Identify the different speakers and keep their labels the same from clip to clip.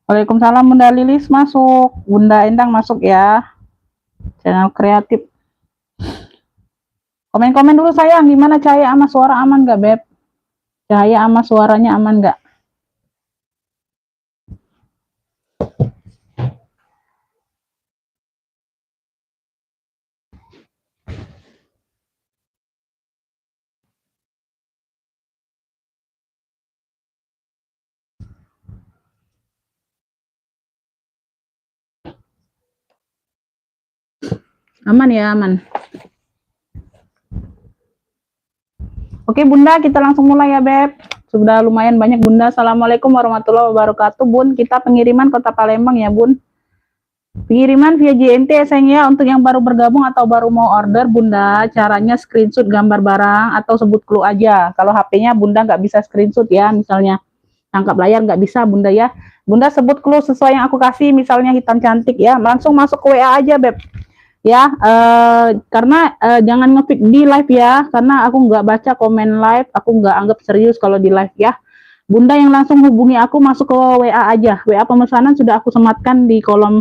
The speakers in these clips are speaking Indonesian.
Speaker 1: Waalaikumsalam Bunda Lilis masuk, Bunda Endang masuk ya, channel kreatif. Komen-komen dulu sayang, gimana cahaya sama suara aman gak Beb? Cahaya sama suaranya aman gak? Aman ya, aman. Oke Bunda, kita langsung mulai ya Beb. Sudah lumayan banyak Bunda. Assalamualaikum warahmatullahi wabarakatuh Bun. Kita pengiriman Kota Palembang ya Bun. Pengiriman via JNT ya sayang ya. Untuk yang baru bergabung atau baru mau order Bunda, caranya screenshot gambar barang atau sebut clue aja. Kalau HP-nya Bunda nggak bisa screenshot ya, misalnya tangkap layar nggak bisa Bunda ya. Bunda sebut clue sesuai yang aku kasih, misalnya hitam cantik ya. Langsung masuk ke WA aja Beb. Ya, karena jangan nge-feed di live ya, karena aku nggak baca komen live, aku nggak anggap serius kalau di live ya. Bunda yang langsung hubungi aku masuk ke WA aja. WA pemesanan sudah aku sematkan di kolom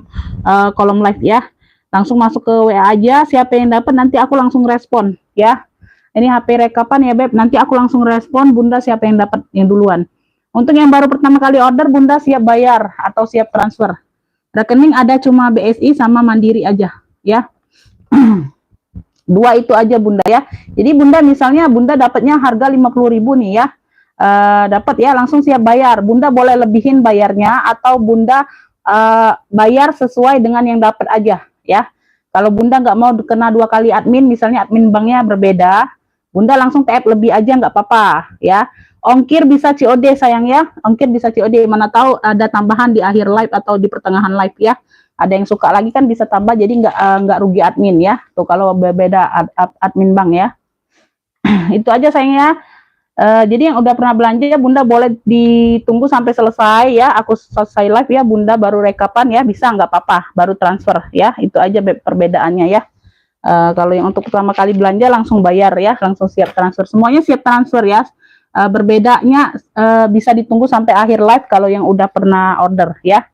Speaker 1: live ya. Langsung masuk ke WA aja. Siapa yang dapat nanti aku langsung respon ya. Ini HP rekapan ya Beb. Nanti aku langsung respon Bunda siapa yang dapat yang duluan. Untuk yang baru pertama kali order Bunda siap bayar atau siap transfer. Rekening ada cuma BSI sama Mandiri aja ya. Dua itu aja Bunda ya. Jadi Bunda misalnya Bunda dapatnya harga 50.000 nih ya. Dapat ya langsung siap bayar. Bunda boleh lebihin bayarnya atau Bunda bayar sesuai dengan yang dapat aja ya. Kalau Bunda nggak mau kena 2 kali admin, misalnya admin banknya berbeda, Bunda langsung TF lebih aja nggak apa-apa ya. Ongkir bisa COD sayang ya. Ongkir bisa COD. Mana tahu ada tambahan di akhir live atau di pertengahan live ya. Ada yang suka lagi kan bisa tambah, jadi nggak rugi admin ya. Tuh kalau berbeda admin bank ya. Itu aja sayangnya. Jadi yang udah pernah belanja ya Bunda boleh ditunggu sampai selesai ya. Aku selesai live ya Bunda baru rekapan ya, bisa nggak apa-apa, baru transfer ya. Itu aja perbedaannya ya. Kalau yang untuk pertama kali belanja langsung bayar ya, langsung siap transfer. Semuanya siap transfer ya. Berbedanya bisa ditunggu sampai akhir live kalau yang udah pernah order ya.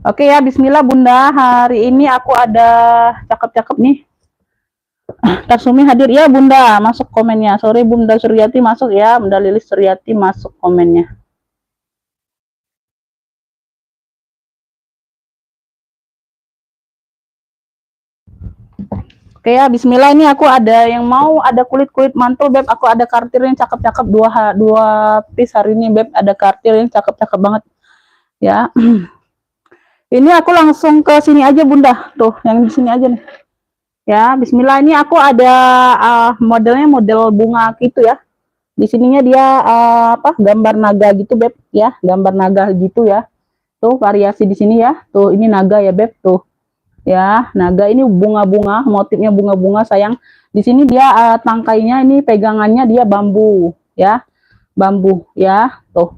Speaker 1: Oke ya, bismillah Bunda. Hari ini aku ada cakep-cakep nih. Tarsumi hadir ya Bunda, masuk komennya. Sorry Bunda Suryati masuk ya, Bunda Lilis Suryati masuk komennya. Oke ya, bismillah ini aku ada yang mau ada kulit-kulit mantul Beb, aku ada kartir yang cakep-cakep dua piece hari ini Beb, ada kartir yang cakep-cakep banget. Ya. Ini aku langsung ke sini aja Bunda. Tuh, yang di sini aja nih. Ya, bismillah ini aku ada modelnya model bunga gitu ya. Di sininya dia apa? Gambar naga gitu Beb ya, gambar naga gitu ya. Tuh variasi di sini ya. Tuh ini naga ya Beb tuh. Ya, naga ini bunga-bunga, motifnya bunga-bunga sayang. Di sini dia tangkainya ini pegangannya dia bambu ya. Bambu ya, tuh.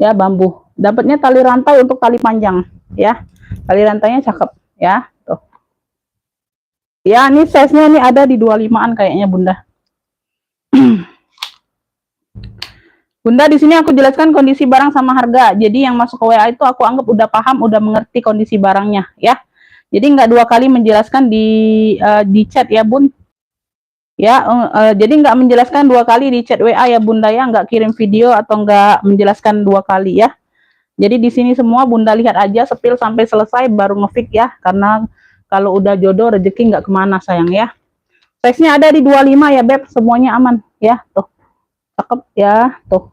Speaker 1: Ya, bambu. Dapatnya tali rantai untuk tali panjang ya. Tali rantainya cakep ya, tuh. Ya, ini size-nya ini ada di 25-an kayaknya Bunda. Bunda, di sini aku jelaskan kondisi barang sama harga. Jadi yang masuk ke WA itu aku anggap udah paham, udah mengerti kondisi barangnya ya. Jadi nggak 2 kali menjelaskan di chat ya Bun. Ya, jadi nggak menjelaskan 2 kali di chat WA ya Bunda ya, nggak kirim video atau nggak menjelaskan 2 kali ya. Jadi di sini semua Bunda lihat aja sepil sampai selesai baru ngefix ya, karena kalau udah jodoh rezeki nggak kemana sayang ya. Size-nya ada di 25 ya Beb, semuanya aman ya. Tuh. Cakep ya, tuh.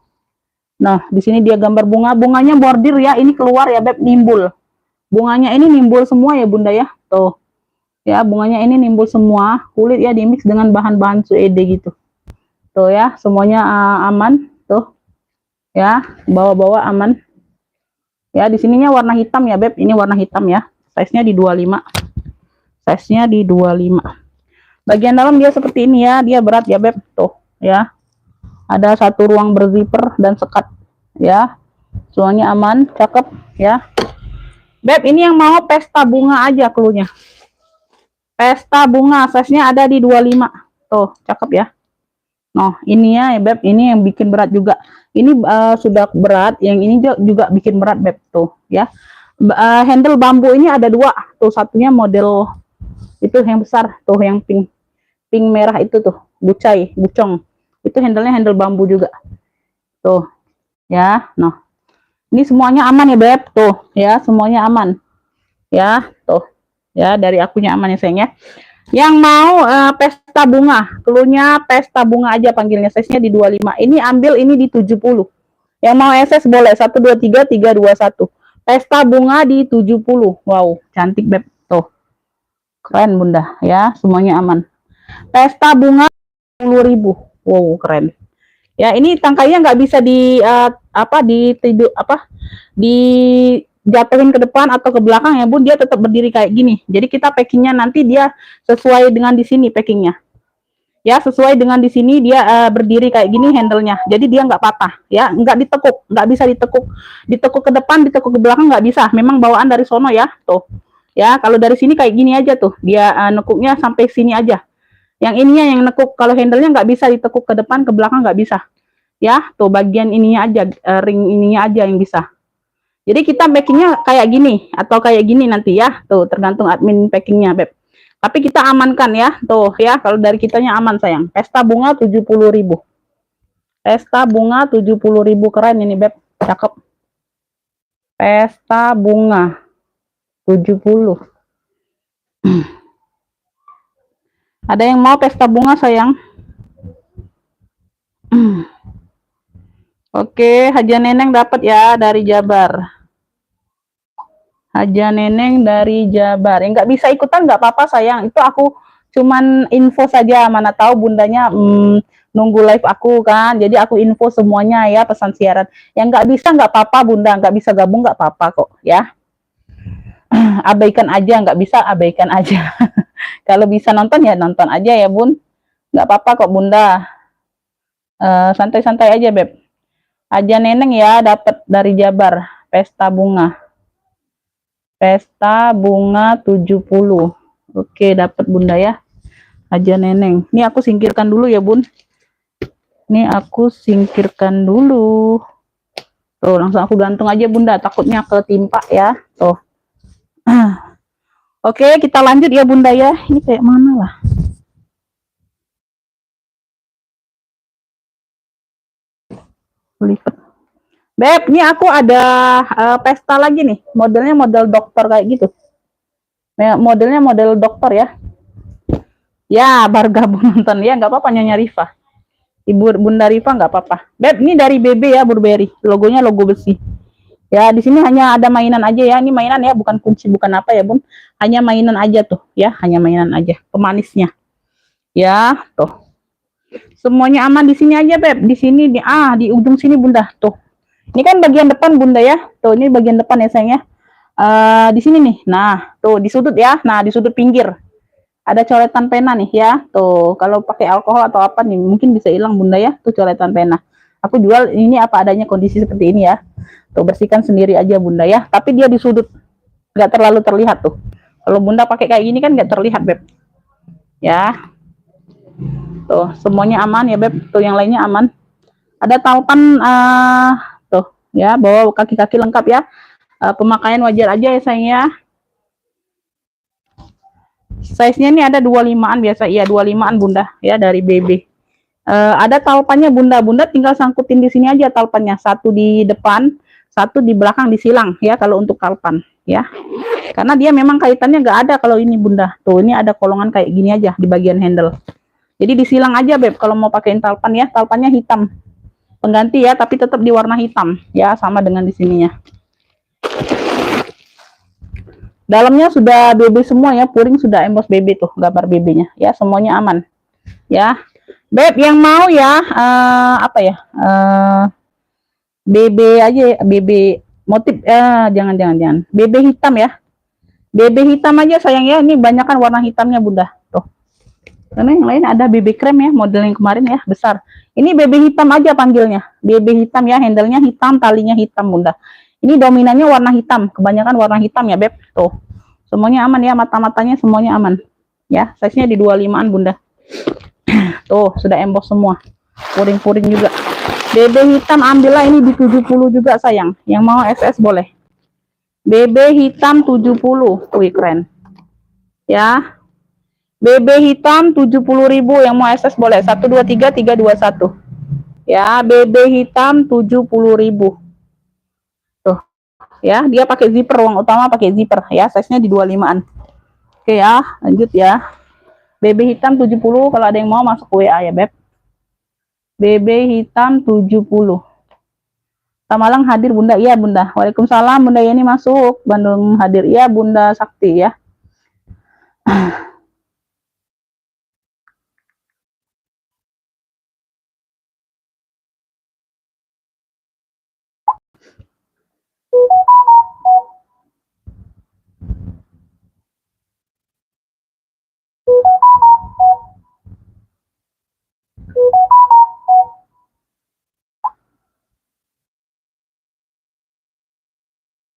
Speaker 1: Nah, di sini dia gambar bunga, bunganya bordir ya, ini keluar ya Beb, nimbul. Bunganya ini nimbul semua ya Bunda ya. Tuh. Ya, bunganya ini nimbul semua, kulit ya dimix dengan bahan-bahan suede gitu. Tuh ya, semuanya aman, tuh. Ya, bawa-bawa aman. Ya, di sininya warna hitam ya, Beb. Ini warna hitam ya. Size-nya di 25. Size-nya di 25. Bagian dalam dia seperti ini ya. Dia berat ya, Beb. Tuh, ya. Ada satu ruang berzipper dan sekat ya. Semuanya aman, cakep ya. Beb, ini yang mau pesta bunga aja cluenya. Pesta bunga, size-nya ada di 25. Tuh, cakep ya. Nah, ini ya, Beb, ini yang bikin berat juga. Ini sudah berat, yang ini juga bikin berat, Beb. Tuh, ya. Handle bambu ini ada dua. Tuh, satunya model itu yang besar, tuh yang pink. Pink merah itu tuh, bucong. Itu handle-nya handle bambu juga. Tuh, ya. Nah, ini semuanya aman ya, Beb. Tuh, ya, semuanya aman. Ya, tuh. Ya, dari akunya aman ya, sayang ya. Yang mau pesta bunga, cluenya pesta bunga aja panggilnya, size-nya di 25. Ini ambil ini di 70. Yang mau SS boleh 1 2 3 3 2 1. Pesta bunga di 70. Wow, cantik, Beb. Tuh. Keren, Bunda, ya, semuanya aman. Pesta bunga 10.000. Wow, keren. Ya, ini tangkainya nggak bisa dijatuhin ke depan atau ke belakang ya, Bun. Dia tetap berdiri kayak gini. Jadi kita packingnya nanti dia sesuai dengan di sini packingnya. Ya, sesuai dengan di sini dia berdiri kayak gini handle-nya. Jadi dia nggak patah ya, nggak ditekuk, nggak bisa ditekuk. Ditekuk ke depan, ditekuk ke belakang nggak bisa. Memang bawaan dari sono ya, tuh. Ya, kalau dari sini kayak gini aja tuh. Dia nekuknya sampai sini aja. Yang ininya yang nekuk, kalau handle-nya nggak bisa ditekuk ke depan, ke belakang nggak bisa. Ya, tuh bagian ininya aja, ring ininya aja yang bisa. Jadi kita packingnya kayak gini atau kayak gini nanti ya, tuh tergantung admin packingnya, Beb. Tapi kita amankan ya, tuh ya, kalau dari kitanya aman sayang. Pesta bunga 70.000. Pesta bunga 70.000, keren ini, Beb, cakep. Pesta bunga 70. Ada yang mau pesta bunga sayang? Oke, Haja Neneng dapat ya dari Jabar. Haja Neneng dari Jabar. Yang nggak bisa ikutan nggak apa-apa sayang. Itu aku cuman info saja. Mana tahu bundanya nunggu live aku kan. Jadi aku info semuanya ya, pesan siaran. Yang nggak bisa nggak apa-apa, Bunda. Nggak bisa gabung nggak apa-apa kok ya. Abaikan aja, nggak bisa abaikan aja. Kalau bisa nonton ya nonton aja ya, Bun. Nggak apa-apa kok, Bunda. Santai-santai aja, Beb. Haja Neneng ya, dapat dari Jabar. Pesta bunga. Pesta bunga 70. Oke, dapat Bunda ya. Haja Neneng. Ini aku singkirkan dulu ya, Bun. Ini aku singkirkan dulu. Tuh, langsung aku gantung aja, Bunda. Takutnya ketimpa ya. Tuh. Oke, kita lanjut ya, Bunda ya. Ini kayak mana lah? Lipat. Beb, ini aku ada pesta lagi nih. Modelnya model dokter kayak gitu. Modelnya model dokter ya. Ya, baru gabung nonton ya, nggak apa-apa Nyonya Rifa. Ibu Bunda Rifa nggak apa-apa. Beb, ini dari BB ya, Burberry. Logonya logo besi. Ya, di sini hanya ada mainan aja ya. Ini mainan ya, bukan kunci, bukan apa ya, Bun. Hanya mainan aja tuh, ya. Hanya mainan aja. Pemanisnya. Ya, tuh. Semuanya aman di sini aja, Beb. Di sini di ujung sini, Bunda. Tuh. Ini kan bagian depan, Bunda ya. Tuh, ini bagian depan ya, sayang ya. Di sini nih. Nah, tuh di sudut ya. Nah, di sudut pinggir. Ada coretan pena nih ya. Tuh, kalau pakai alkohol atau apa nih, mungkin bisa hilang, Bunda ya. Tuh coretan pena. Aku jual ini apa adanya kondisi seperti ini ya. Tuh, bersihkan sendiri aja, Bunda ya. Tapi dia di sudut. Nggak terlalu terlihat tuh. Kalau Bunda pakai kayak gini kan nggak terlihat, Beb. Ya. Tuh, semuanya aman ya, Beb. Tuh, yang lainnya aman. Ada taupan tuh ya, bawa kaki-kaki lengkap ya. Pemakaian wajar aja ya, sayang ya. Size-nya ini ada 25-an biasa. Iya, 25-an, Bunda ya, dari BB. Ada talpannya, Bunda. Bunda tinggal sangkutin di sini aja talpannya. Satu di depan, satu di belakang disilang ya kalau untuk talpan ya. Karena dia memang kaitannya nggak ada kalau ini, Bunda. Tuh, ini ada kolongan kayak gini aja di bagian handle. Jadi disilang aja, Beb, kalau mau pakein talpan ya. Talpannya hitam. Pengganti ya, tapi tetap di warna hitam ya, sama dengan di sininya. Dalamnya sudah BB semua ya, puring sudah emboss BB tuh, gambar BB-nya ya, semuanya aman ya. Beb, yang mau ya apa ya, BB aja ya, BB Motif jangan. BB hitam ya. BB hitam aja sayang ya. Ini banyak kan warna hitamnya Bunda. Tuh. Karena yang lain ada BB krem ya, model yang kemarin ya, besar. Ini BB hitam aja panggilnya. BB hitam ya, handle-nya hitam, talinya hitam Bunda. Ini dominannya warna hitam, kebanyakan warna hitam ya Beb. Tuh. Semuanya aman ya, mata-matanya semuanya aman. Ya, size-nya di 25-an Bunda. Tuh, sudah emboss semua. Puring-puring juga. BB hitam ambillah ini di 70 juga sayang. Yang mau SS boleh. BB hitam 70. Wih, keren. Ya. BB hitam 70.000 yang mau SS boleh. 123 321. Ya, BB hitam 70.000. Tuh. Ya, dia pakai zipper, ruang utama pakai zipper ya, size-nya di 25-an. Oke ya, lanjut ya. BB hitam 70 kalau ada yang mau masuk WA ya, Beb. BB hitam 70. Tamalang hadir Bunda, iya Bunda. Waalaikumsalam Bunda Yani masuk. Bandung hadir, iya Bunda Sakti ya.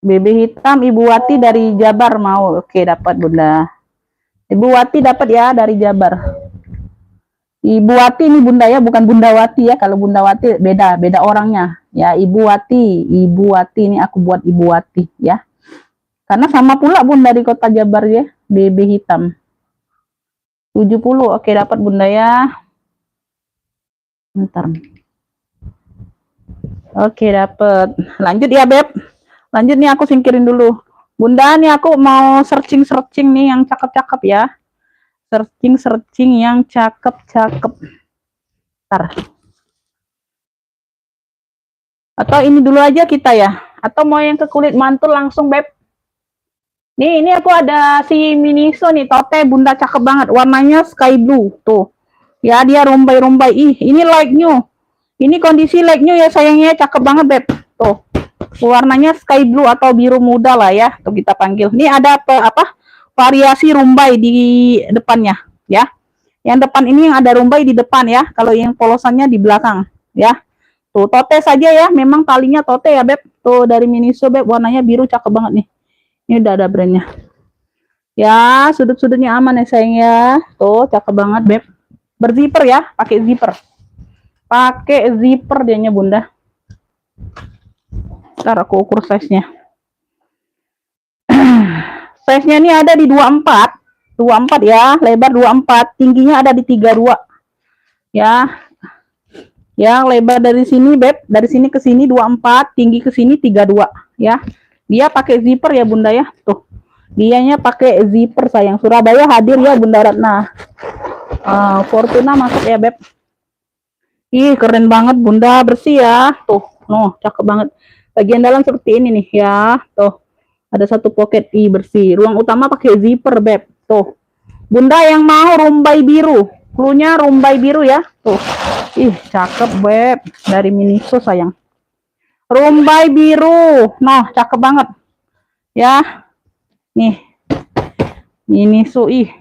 Speaker 1: BB hitam Ibu Wati dari Jabar mau. Oke, dapat Bunda. Ibu Wati dapat ya dari Jabar. Ibu Wati ini Bunda ya, bukan Bunda Wati ya. Kalau Bunda Wati beda orangnya. Ya, Ibu Wati ini aku buat Ibu Wati ya. Karena sama pula Bunda dari kota Jabar ya, BB hitam. 70. Oke, dapat Bunda ya. Bentar. Oke, dapat. Lanjut ya, Beb. Lanjut nih, aku singkirin dulu. Bunda, nih aku mau searching nih yang cakep-cakep ya. Searching yang cakep-cakep. Ntar. Atau ini dulu aja kita ya. Atau mau yang ke kulit mantul langsung, Beb. Nih, ini aku ada si Miniso nih, tote Bunda cakep banget. Warnanya sky blue, tuh. Ya, dia rumbai-rumbai. Ih, ini like new. Ini kondisi like new ya sayangnya, cakep banget, Beb. Tuh. Warnanya sky blue atau biru muda lah ya, tuh kita panggil. Ini ada apa? Variasi rumbai di depannya, ya. Yang depan ini yang ada rumbai di depan ya. Kalau yang polosannya di belakang, ya. Tuh, tote saja ya. Memang talinya tote ya, Beb. Tuh dari Miniso, Beb. Warnanya biru cakep banget nih. Ini udah ada brandnya. Ya, sudut-sudutnya aman ya sayang ya. Tuh, cakep banget, Beb. Berzipper ya, pakai zipper. Pakai zipper dianya Bunda. Ntar aku ukur size-nya. Size-nya ini ada di 24. 24 ya, lebar 24, tingginya ada di 32. Ya. Ya, lebar dari sini, Beb, dari sini ke sini 24, tinggi ke sini 32, ya. Dia pakai zipper ya, Bunda ya. Tuh. Dianya pakai zipper sayang. Surabaya hadir ya, Bunda Ratna. Fortuna masuk ya, Beb. Ih, keren banget Bunda, bersih ya. Tuh, cakep banget. Bagian dalam seperti ini nih ya. Tuh. Ada satu pocket bersih. Ruang utama pakai zipper, Beb. Tuh. Bunda yang mau rumbai biru. Cluenya rumbai biru ya. Tuh. Ih, cakep, Beb. Dari Miniso sayang. Rumbai biru. Nah, cakep banget. Ya. Nih. Miniso ih.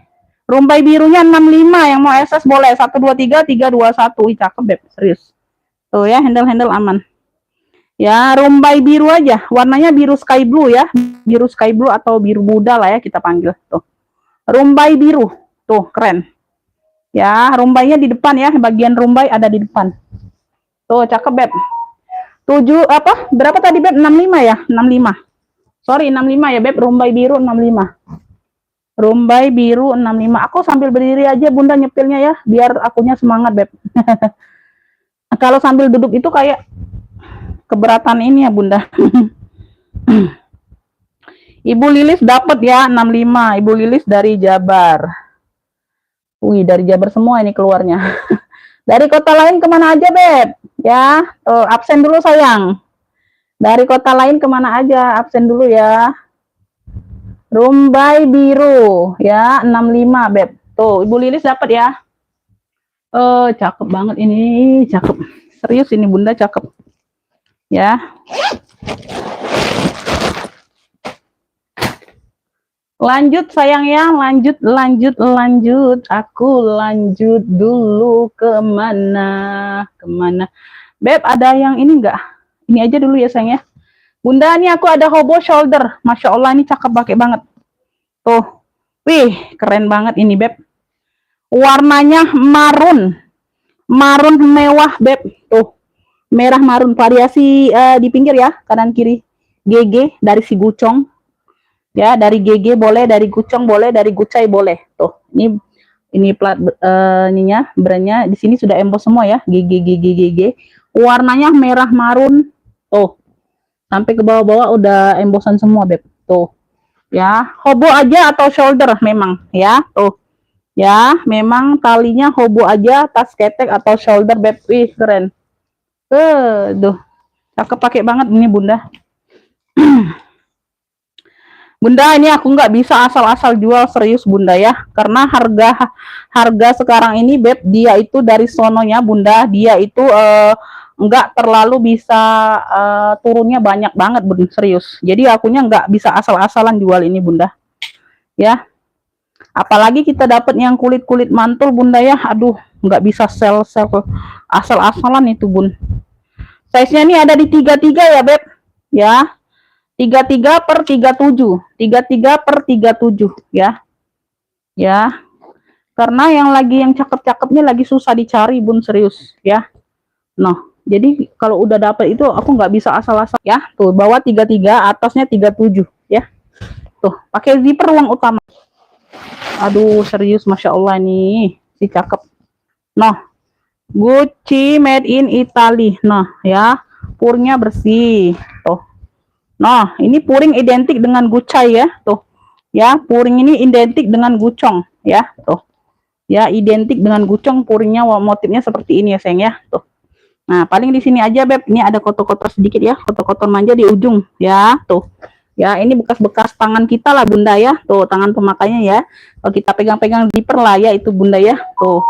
Speaker 1: Rumbai birunya 65, yang mau SS boleh 123 321. Ih, cakep, Beb. Serius. Tuh ya, handle aman. Ya, rumbai biru aja. Warnanya biru sky blue ya. Biru sky blue atau biru muda lah ya kita panggil. Tuh. Rumbai biru. Tuh, keren. Ya, rumbainya di depan ya. Bagian rumbai ada di depan. Tuh, cakep, Beb. 7 apa? Berapa tadi, Beb? 65 ya? 65. Sorry, 65 ya, Beb. Rumbai biru 65. Rumbai biru 65. Aku sambil berdiri aja Bunda nyepilnya ya, biar akunya semangat, Beb. Kalau sambil duduk itu kayak keberatan ini ya, Bunda. Ibu Lilis dapat ya 65. Ibu Lilis dari Jabar. Wih, dari Jabar semua ini keluarnya. Dari kota lain kemana aja, Beb? Ya, absen dulu sayang. Dari kota lain kemana aja, absen dulu ya. Rumbai biru ya 65, Beb. Tuh, Ibu Lilis dapat ya. Cakep banget ini, cakep. Serius ini Bunda cakep. Ya. Lanjut sayang ya, lanjut. Aku lanjut dulu kemana. Beb, ada yang ini enggak? Ini aja dulu ya sayang ya. Bunda, ini aku ada hobo shoulder. Masya Allah, ini cakep pakai banget. Tuh, wih, keren banget ini Beb. Warnanya marun mewah Beb. Tuh, merah marun, variasi di pinggir ya, kanan kiri. GG dari si Gucong. Ya, dari GG boleh, dari Gucong boleh, dari Gucai boleh. Tuh, ini plat ininya, brandnya di sini sudah emboss semua ya, GG. Warnanya merah marun. Tuh, sampai ke bawah-bawah udah embossan semua Beb. Tuh, ya, hobo aja atau shoulder memang ya. Tuh, ya, memang talinya hobo aja, tas ketek atau shoulder Beb. Wih, keren. Duh, cakep pakai banget ini Bunda. Bunda, ini aku nggak bisa asal-asal jual, serius Bunda ya, karena harga sekarang ini Beb, dia itu dari sononya Bunda, dia itu nggak terlalu bisa turunnya banyak banget Bunda, serius. Jadi akunya nggak bisa asal-asalan jual ini Bunda ya, apalagi kita dapat yang kulit mantul Bunda ya, aduh nggak bisa sell asal-asalan itu Bun. Size nya ini ada di 33 ya Beb ya, 33/37, 33/37 ya. Ya. Karena yang cakep-cakepnya lagi susah dicari Bun, serius ya. Nah, jadi kalau udah dapet itu aku nggak bisa asal-asal ya. Tuh, bawah 33, atasnya 37 ya. Tuh, pakai zipper ruang utama. Aduh, serius Masya Allah nih, si cakep. Nah, Gucci made in Italy. Nah, ya, purnya bersih. Tuh. Nah, ini puring identik dengan Gucai ya, tuh. Ya, puring ini identik dengan Gucong ya, tuh. Ya, identik dengan Gucong, puringnya motifnya seperti ini ya, sayang ya, tuh. Nah, paling di sini aja, Beb. Ini ada kotor-kotor sedikit ya, kotor-kotor manja di ujung ya, tuh. Ya, ini bekas-bekas tangan kita lah, Bunda ya. Tuh, tangan pemakainya ya. Kalau kita pegang-pegang zipper lah ya, itu Bunda ya. Tuh,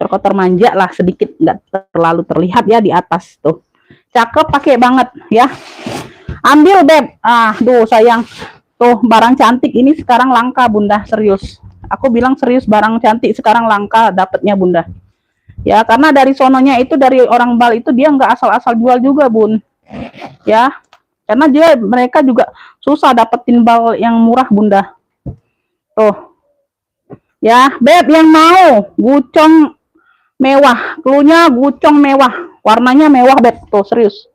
Speaker 1: kotor manja lah sedikit, nggak terlalu terlihat ya di atas tuh. Cakep pakai banget ya. Ambil Beb. Duh sayang. Tuh barang cantik ini sekarang langka Bunda, serius. Aku bilang serius, barang cantik sekarang langka dapatnya Bunda. Ya karena dari sononya itu, dari orang Bal itu dia nggak asal-asal jual juga Bun. Ya karena mereka juga susah dapetin bal yang murah Bunda. Tuh. Ya Beb, yang mau Gucong mewah, cluenya Gucong mewah, warnanya mewah Beb. Tuh serius.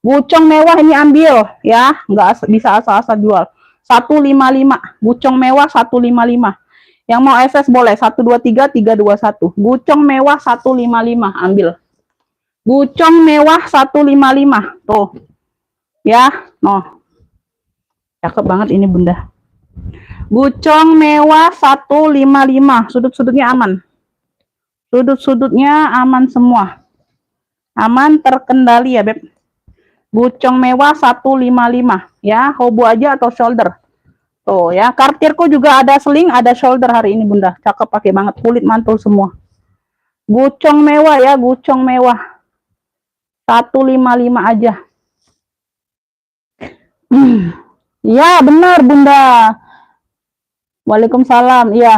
Speaker 1: Gucong mewah ini ambil ya, nggak bisa asal-asal jual. 155, Gucong mewah 155. Yang mau SS boleh 123 321. Gucong mewah 155 ambil. Gucong mewah 155 tuh. Ya, noh. Cakep banget ini Bunda. Gucong mewah 155, sudut-sudutnya aman. Sudut-sudutnya aman semua. Aman, terkendali ya Beb. Gucong mewah 155 ya, hobo aja atau shoulder. Tuh ya, kartirku juga ada sling, ada shoulder hari ini Bunda. Cakep pakai banget, kulit mantul semua. Gucong mewah ya, Gucong mewah. 155 aja. Ya, benar Bunda. Waalaikumsalam. Iya.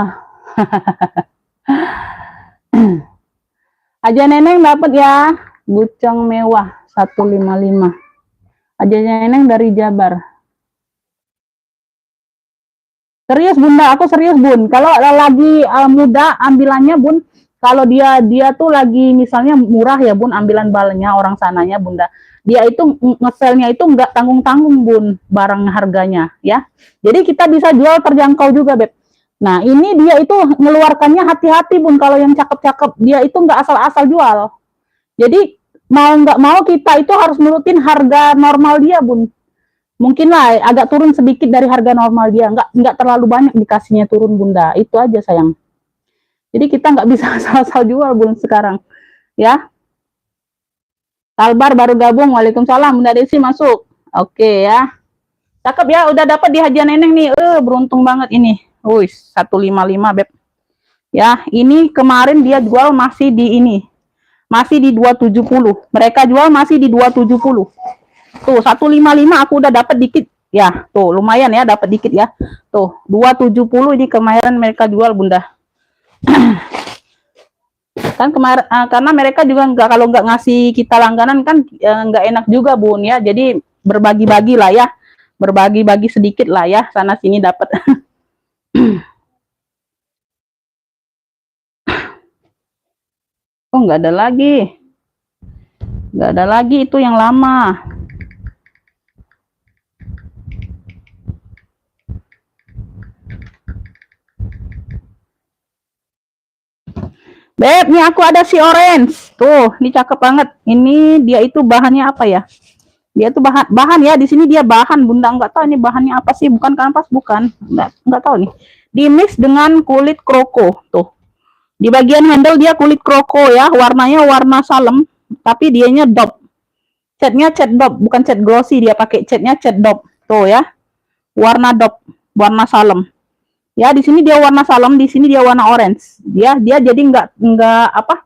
Speaker 1: Aja Neneng dapat ya, Gucong mewah 155. Aja Neneng dari Jabar. Serius Bunda, aku serius Bun. Kalau lagi muda ambilannya Bun, kalau dia tuh lagi misalnya murah ya Bun, ambilan balenya orang sananya Bunda. Dia itu ngeselnya itu nggak tanggung-tanggung Bun, barang harganya ya. Jadi kita bisa jual terjangkau juga Beb. Nah ini dia itu ngeluarkannya hati-hati Bun, kalau yang cakep-cakep dia itu nggak asal-asal jual. Jadi mau nggak mau kita itu harus nurutin harga normal dia Bun. Mungkin lah agak turun sedikit dari harga normal dia, nggak terlalu banyak dikasihnya turun Bunda, itu aja sayang. Jadi kita nggak bisa asal-asal jual Bun sekarang ya. Talbar baru gabung, waalaikumsalam Bunda Desi masuk. Oke ya, cakep ya, udah dapat di Haja Neneng nih, beruntung banget ini. Wih, 155 Beb ya. Ini kemarin dia jual masih di ini, masih di 270, mereka jual masih di 270. Tuh 155 aku udah dapat dikit Ya, tuh lumayan ya, dapat dikit ya. Tuh, 270 ini kemarin mereka jual, Bunda. Kan kemarin karena mereka juga nggak, kalau nggak ngasih kita langganan kan nggak enak juga, Bun ya. Jadi berbagi-bagi lah ya. Berbagi-bagi sedikit lah ya, sana sini dapat. Oh, nggak ada lagi. Nggak ada lagi itu yang lama. Beb, nih aku ada si orange. Tuh, ini cakep banget. Ini dia itu bahannya apa ya? Dia tuh bahan ya, di sini dia bahan, Bunda nggak tahu ini bahannya apa sih, bukan kanvas, bukan, nggak tahu nih. Di mix dengan kulit kroko. Tuh, di bagian handle dia kulit kroko ya, warnanya warna salem, tapi dianya dop. Catnya cat dop, bukan cat glossy, dia pakai catnya cat dop. Tuh ya, warna dop, warna salem. Ya, di sini dia warna salem, di sini dia warna orange. Dia jadi nggak apa,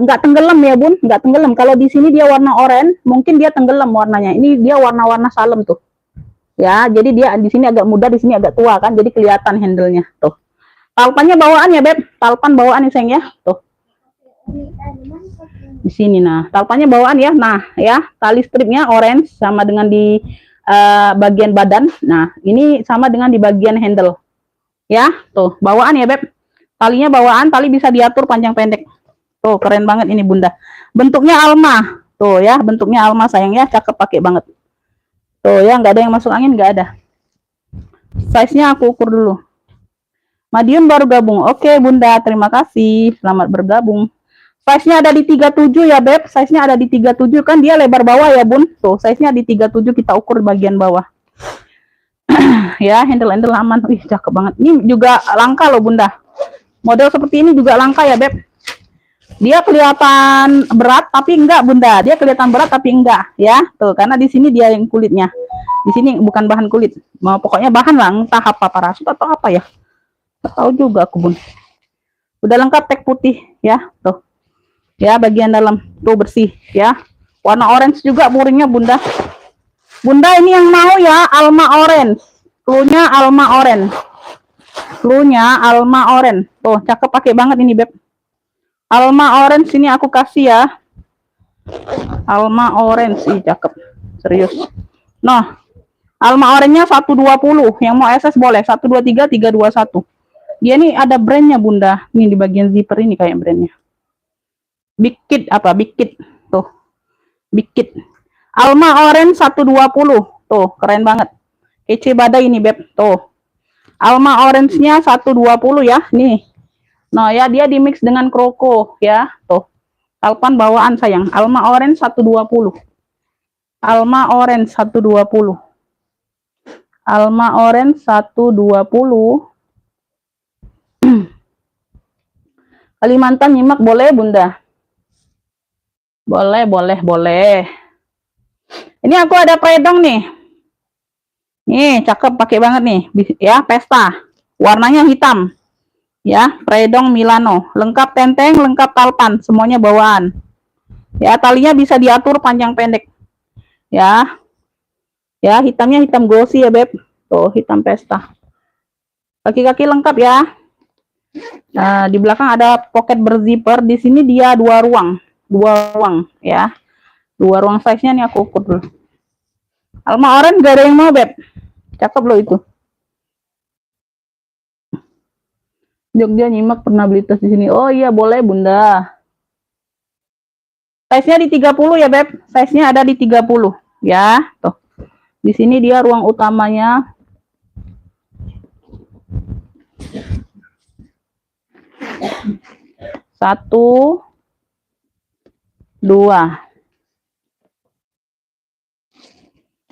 Speaker 1: nggak tenggelam ya, Bun, nggak tenggelam. Kalau di sini dia warna oranye, mungkin dia tenggelam warnanya. Ini dia warna-warna salem tuh. Ya, jadi dia di sini agak muda, di sini agak tua kan, jadi kelihatan handle-nya tuh. Talpannya bawaan ya, Beb. Talpan bawaan nih, sayang ya. Tuh. Di sini nah, talpannya bawaan ya. Nah, ya, tali stripnya orange sama dengan di bagian badan. Nah, ini sama dengan di bagian handle. Ya, tuh, bawaan ya, Beb. Talinya bawaan, tali bisa diatur panjang pendek. Tuh, keren banget ini, Bunda. Bentuknya alma. Tuh ya, bentuknya alma, sayang ya, cakep, pakai banget. Tuh ya, nggak ada yang masuk angin, nggak ada. Size-nya aku ukur dulu. Madiun baru gabung. Oke, Bunda, terima kasih. Selamat bergabung. Size-nya ada di 37 ya, Beb. Size-nya ada di 37 kan, dia lebar bawah ya, Bun. Tuh, size-nya di 37, kita ukur bagian bawah. Ya, handle-handle aman. Wih, cakep banget. Ini juga langka loh, Bunda. Model seperti ini juga langka ya, Beb. Dia kelihatan berat tapi enggak, Bunda. Dia kelihatan berat tapi enggak, ya. Tuh, karena di sini dia yang kulitnya. Di sini bukan bahan kulit. Mau pokoknya bahan lah, entah apa, parasut atau apa ya. Nggak tahu juga aku, Bun. Udah lengkap tag putih ya, tuh. Ya, bagian dalam tuh bersih ya. Warna orange juga muringnya, Bunda. Bunda ini yang mau ya, Alma orange. Cluenya Alma orange. Cluenya Alma orange. Tuh, cakep, pakai banget ini, Beb. Alma orange ini aku kasih ya. Alma orange, ih cakep. Serius. Nah, Alma orange-nya 120. Yang mau SS boleh. 123 321. Dia nih ada brandnya, Bunda. Ini di bagian zipper ini kayak brandnya. Big Kid apa? Big Kid. Tuh. Big Kid. Alma orange 120. Tuh, keren banget. Kece badai ini, Beb. Tuh. Alma orange-nya 120 ya. Nih. Nah, ya dia di mix dengan kroko ya. Tuh. Talpan bawaan, sayang. Alma orange 120. Alma orange 120. Alma orange 120. Kalimantan nyimak boleh, Bunda? Boleh, boleh, boleh. Ini aku ada pedong nih. Nih, cakep, pakai banget nih. Ya, pesta. Warnanya hitam. Ya, predong Milano. Lengkap tenteng, lengkap talpan. Semuanya bawaan. Ya, talinya bisa diatur panjang pendek. Ya. Ya, hitamnya hitam glossy ya, Beb. Tuh, hitam pesta. Kaki-kaki lengkap ya. Nah, di belakang ada pocket berzipper. Di sini dia 2 ruang. 2 ruang ya. 2 ruang, size-nya nih aku ukur dulu. Alma orange gak ada yang mau, Beb. Cakep loh itu. Jogja nyimak, pernah beli tas di sini. Oh iya, boleh, Bunda. Size-nya di 30 ya, Beb. Size-nya ada di 30 ya. Tuh. Di sini dia ruang utamanya. Satu, dua.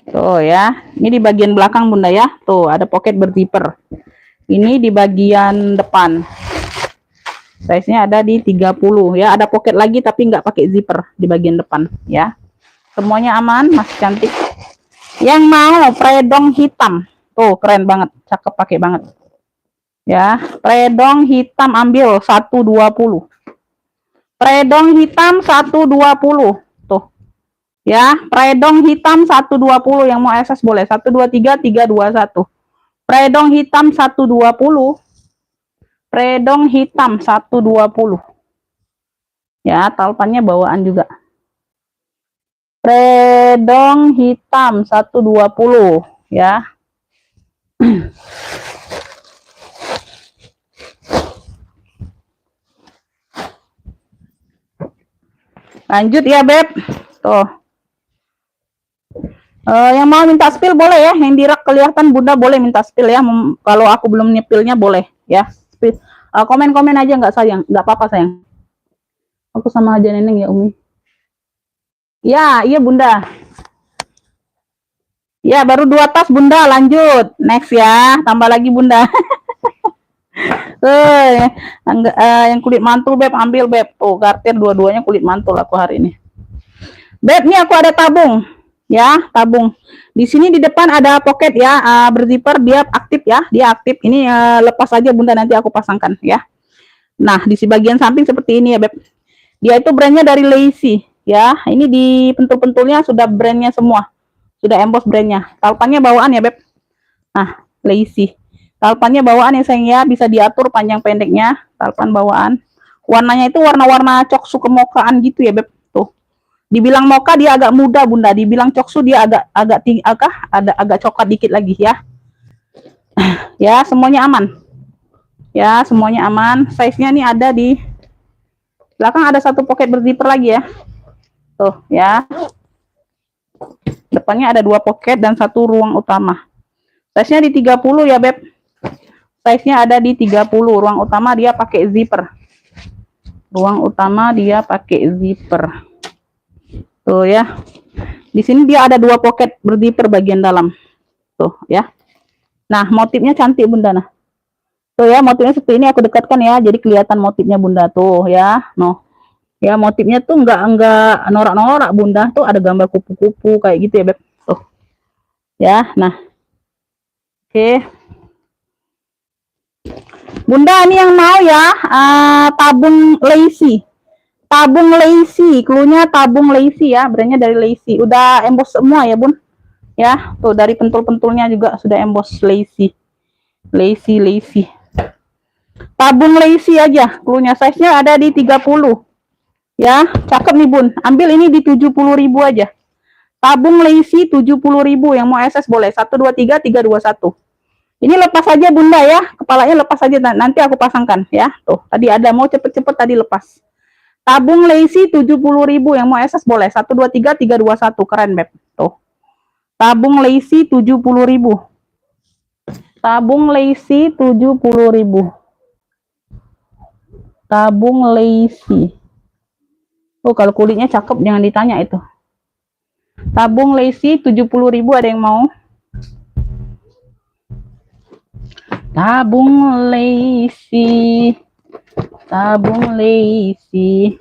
Speaker 1: Tuh ya. Ini di bagian belakang, Bunda ya. Tuh, ada pocket berzipper. Ini di bagian depan. Size-nya ada di 30 ya. Ada pocket lagi tapi nggak pakai zipper di bagian depan ya. Semuanya aman, masih cantik. Yang mau predong hitam. Tuh, keren banget. Cakep, pakai banget. Ya, predong hitam ambil 120. Predong hitam 120. Tuh. Ya, predong hitam 120 yang mau SS boleh. 123 321. Predong hitam 120. Predong hitam 120. Ya, talpannya bawaan juga. Predong hitam 120 ya. Lanjut ya, Beb. Tuh. Yang mau minta spill boleh ya, yang direk kelihatan Bunda boleh minta spill ya. Kalau aku belum nyepilnya boleh ya. Komen-komen aja nggak sayang, nggak apa-apa sayang. Aku sama aja Neneng ya Umi. Ya, iya Bunda. Ya, baru 2 tas Bunda, lanjut. Next ya, tambah lagi Bunda. Yang kulit mantul Beb, ambil Beb. Tuh, garter dua-duanya kulit mantul aku hari ini. Beb, nih aku ada tabung. Ya, tabung. Di sini di depan ada pocket ya, berzipper, dia aktif ya, dia aktif. Ini lepas aja Bunda, nanti aku pasangkan ya. Nah, di bagian samping seperti ini ya, Beb. Dia itu brandnya dari Lacy ya. Ini di pentul-pentulnya sudah brandnya semua. Sudah emboss brandnya. Talpannya bawaan ya, Beb. Nah, Lacy. Talpannya bawaan ya sayang ya, bisa diatur panjang pendeknya, talpan bawaan. Warnanya itu warna-warna coksu kemokaan gitu ya, Beb. Dibilang mocha dia agak muda Bunda, dibilang coksu dia agak tinggi, agak coklat dikit lagi ya. Ya, semuanya aman. Ya, semuanya aman. Size-nya nih ada di belakang, ada satu pocket berzipper lagi ya. Tuh, ya. Depannya ada 2 pocket dan 1 ruang utama. Size-nya di 30 ya, Beb. Size-nya ada di 30. Ruang utama dia pakai zipper. Ruang utama dia pakai zipper. Tuh ya. Di sini dia ada 2 pocket berzipper bagian dalam. Tuh ya. Nah, motifnya cantik Bunda nah. Tuh ya, motifnya seperti ini aku dekatkan ya, jadi kelihatan motifnya Bunda tuh ya. No. Ya, motifnya tuh enggak norak-norak Bunda, tuh ada gambar kupu-kupu kayak gitu ya, Beb. Tuh. Ya, nah. Oke. Bunda ini yang mau ya, tabung Lacy. Tabung Lacy, cluenya tabung Lacy ya, brandnya dari Lacy. Udah emboss semua ya, Bun. Ya, tuh dari pentul-pentulnya juga sudah emboss Lacy. Lacy. Tabung Lacy aja, cluenya size-nya ada di 30. Ya, cakep nih, Bun. Ambil ini di 70.000 aja. Tabung Lacy 70.000, yang mau SS boleh. 123 321. Ini lepas aja Bunda ya, kepalanya lepas aja, nanti aku pasangkan ya. Tuh, tadi ada mau cepet-cepet tadi lepas. Tabung Lacy 70.000, yang mau SS boleh. 123 321, keren Beb. Tuh. Tabung Lacy 70.000. Tabung Lacy 70.000. Tabung Lacy. Oh, kalau kulitnya cakep jangan ditanya itu. Tabung Lacy 70.000, ada yang mau? Tabung Lacy. Tabung Lacy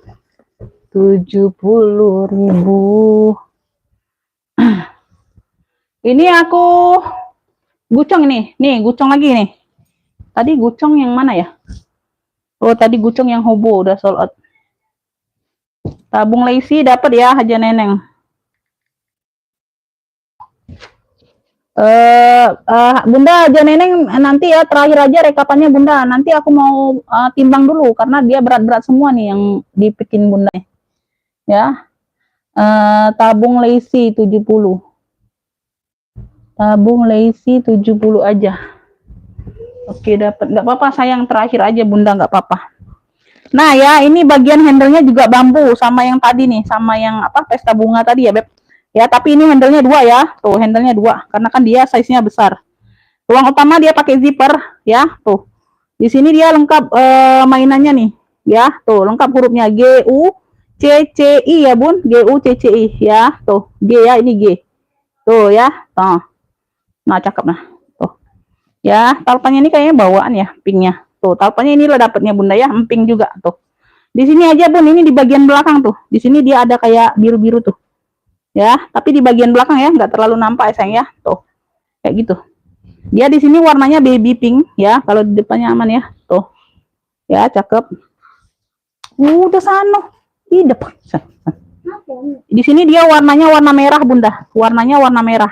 Speaker 1: 70.000. Ini aku gucong nih. Nih, gucong lagi nih. Tadi gucong yang mana ya? Oh, tadi gucong yang hobo udah sold out. Tabung Lacy dapat ya, Haja Neneng. Bunda, Haja Neneng nanti ya terakhir aja rekapannya Bunda. Nanti aku mau timbang dulu karena dia berat-berat semua nih yang dipikin Bunda. Ya. Tabung Lacy 70. Tabung Lacy 70 aja. Oke, dapat. Enggak apa-apa, sayang terakhir aja Bunda, enggak apa-apa. Nah, ya, ini bagian handle-nya juga bambu sama yang tadi nih, sama yang apa? Pesta bunga tadi ya, Beb. Ya, tapi ini handle-nya 2 ya. Tuh, handle-nya 2 karena kan dia size-nya besar. Ruang utama dia pakai zipper ya, tuh. Di sini dia lengkap mainannya nih. Ya, tuh, lengkap hurufnya G U C C I ya, Bun. G U C C I ya. Tuh, G ya, ini G. Tuh ya. Tuh. Nah, cakep nah. Tuh. Ya, talpannya ini kayaknya bawaan ya, pinknya. Tuh, talpannya ini lah dapatnya Bunda ya, emping juga tuh. Di sini aja Bun, ini di bagian belakang tuh. Di sini dia ada kayak biru-biru tuh. Ya, tapi di bagian belakang ya, nggak terlalu nampak ya sayang ya. Tuh. Kayak gitu. Dia di sini warnanya baby pink ya, kalau di depannya aman ya. Tuh. Ya, cakep. Udah sana. Di depan. Di sini dia warnanya warna merah, Bunda. Warnanya warna merah.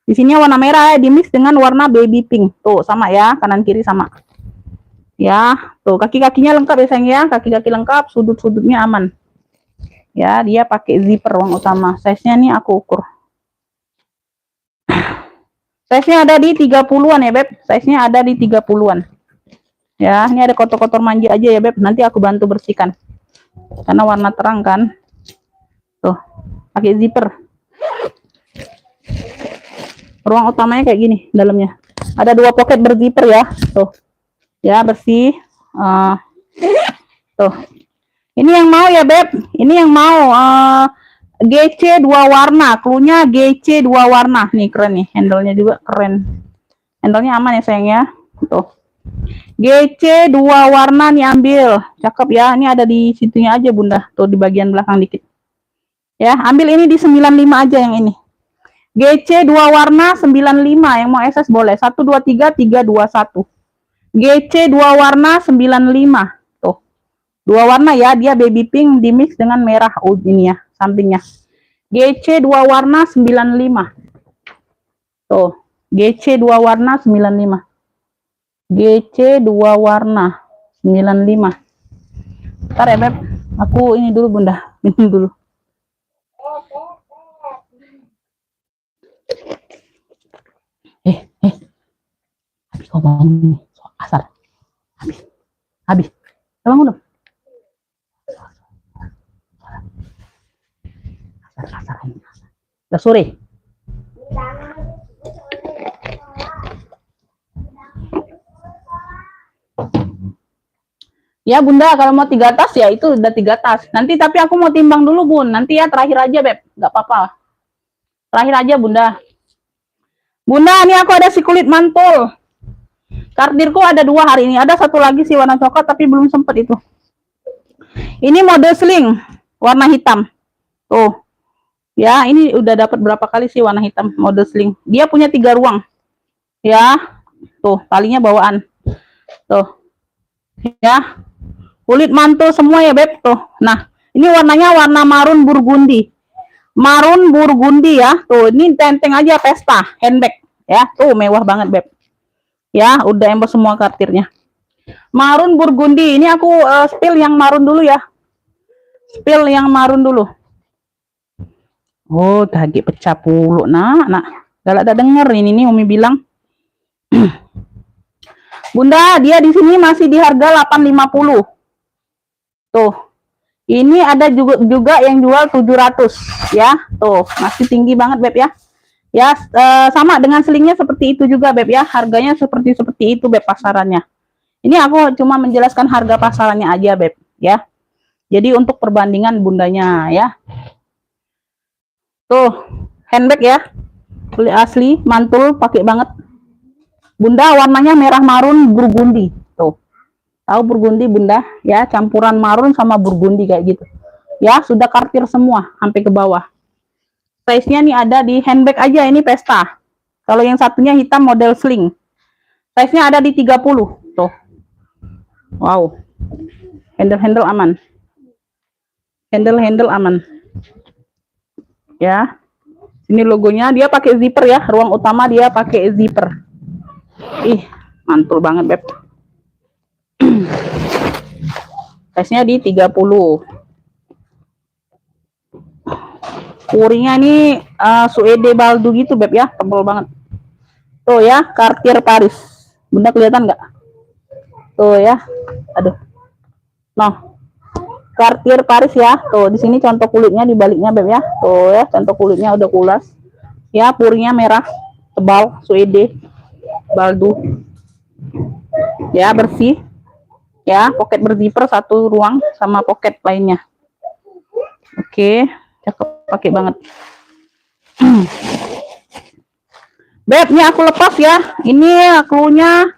Speaker 1: Di sini warna merah di mix dengan warna baby pink. Tuh, sama ya, kanan kiri sama. Ya, tuh kaki-kakinya lengkap ya sayang ya. Kaki-kaki lengkap, sudut-sudutnya aman. Ya, dia pakai zipper ruang utama. Size-nya nih aku ukur. Size-nya ada di 30-an ya, Beb. Size-nya ada di 30-an. Ya, ini ada kotor-kotor manja aja ya, Beb. Nanti aku bantu bersihkan. Karena warna terang kan. Tuh, pakai zipper. Ruang utamanya kayak gini dalamnya. Ada 2 pocket berzipper ya. Tuh. Ya, bersih. Tuh. Ini yang mau ya, Beb. Ini yang mau GC 2 warna. Cluenya GC 2 warna. Nih, keren nih. Handle-nya juga keren. Handle-nya aman ya, sayang ya. Tuh. GC 2 warna nih ambil. Cakep ya. Ini ada di situnya aja, Bunda. Tuh di bagian belakang dikit. Ya, ambil ini di 95 aja yang ini. GC 2 warna 95, yang mau SS boleh. 1 2 3 3 2 1. GC 2 warna 95. Tuh. 2 warna ya, dia baby pink di mix dengan merah ini ya, sampingnya. GC 2 warna 95. Tuh, GC 2 warna 95. GC 2 warna 95. Bentar ya, Beb. Aku ini dulu, Bunda. Minum dulu. Habis ngomong nih, soal asar. Habis. Bangun dong. Asar. Udah sore. Ya, Bunda, kalau mau 3 tas ya itu udah 3 tas. Nanti tapi aku mau timbang dulu, Bun. Nanti ya terakhir aja, Beb. Nggak apa-apa. Terakhir aja, Bunda. Bunda, ini aku ada si kulit mantul. Kardirku ada 2 hari ini. Ada 1 lagi sih warna coklat tapi belum sempet itu. Ini mode sling warna hitam. Tuh. Ya, ini udah dapat berapa kali sih warna hitam mode sling. Dia punya 3 ruang. Ya. Tuh, talinya bawaan. Tuh. Ya. Kulit mantul semua ya, Beb. Tuh. Nah, ini warnanya warna marun burgundi. Marun burgundi ya. Tuh, ini tenteng aja pesta, handbag ya. Tuh, mewah banget, Beb. Ya, udah embos semua kartirnya. Marun burgundi. Ini aku spill yang marun dulu ya. Spill yang marun dulu. Oh, tadi pecah puluh, nak. Galak ada denger ini nih Umi bilang. Bunda, dia di sini masih di harga 850. Tuh. Ini ada juga yang jual 700 ya. Tuh, masih tinggi banget, Beb ya. Ya, sama dengan selingnya seperti itu juga, Beb ya. Harganya seperti itu, Beb, pasarannya. Ini aku cuma menjelaskan harga pasarannya aja, Beb ya. Jadi untuk perbandingan Bundanya ya. Tuh, handbag ya. Kulit asli, mantul, pakai banget. Bunda warnanya merah marun burgundi. Tuh. Tahu burgundi, Bunda? Ya, campuran marun sama burgundi kayak gitu. Ya, sudah kartir semua sampai ke bawah. Size-nya nih ada di handbag aja, ini pesta. Kalau yang satunya hitam model sling. Size-nya ada di 30. Tuh. Wow. Handle aman. Handle aman. Ya. Ini logonya, dia pakai zipper ya. Ruang utama dia pakai zipper. Ih, mantul banget, Beb. Size-nya di 30. Kurinya nih suede baldu gitu, Beb ya. Tebal banget. Tuh ya, Cartier Paris. Bunda kelihatan nggak? Tuh ya. Aduh. Noh. Cartier Paris ya. Tuh, di sini contoh kulitnya di baliknya, Beb ya. Tuh ya, contoh kulitnya udah kulas. Ya, purinya merah, tebal, suede, baldu. Ya, bersih. Ya, pocket berzipper 1 ruang sama pocket lainnya. Oke, cakep, pakai banget. Beb, ini aku lepas ya. Ini cluenya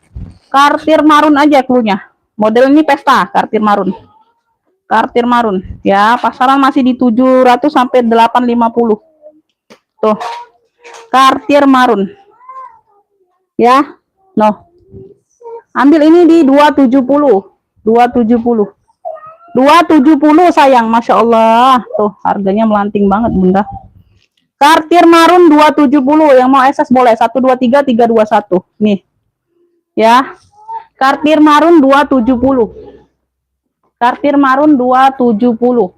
Speaker 1: Cartier marun aja cluenya. Model ini pesta, Cartier marun. Cartier marun. Ya, pasaran masih di 700 sampai 850. Tuh. Cartier marun. Ya. Noh. Ambil ini di 270. 270. 270 sayang, Masya Allah. Tuh, harganya melanting banget, Bunda. Kartir marun 270, yang mau SS boleh. 123 321. Nih. Ya. Kartir marun 270. Kartir marun 270.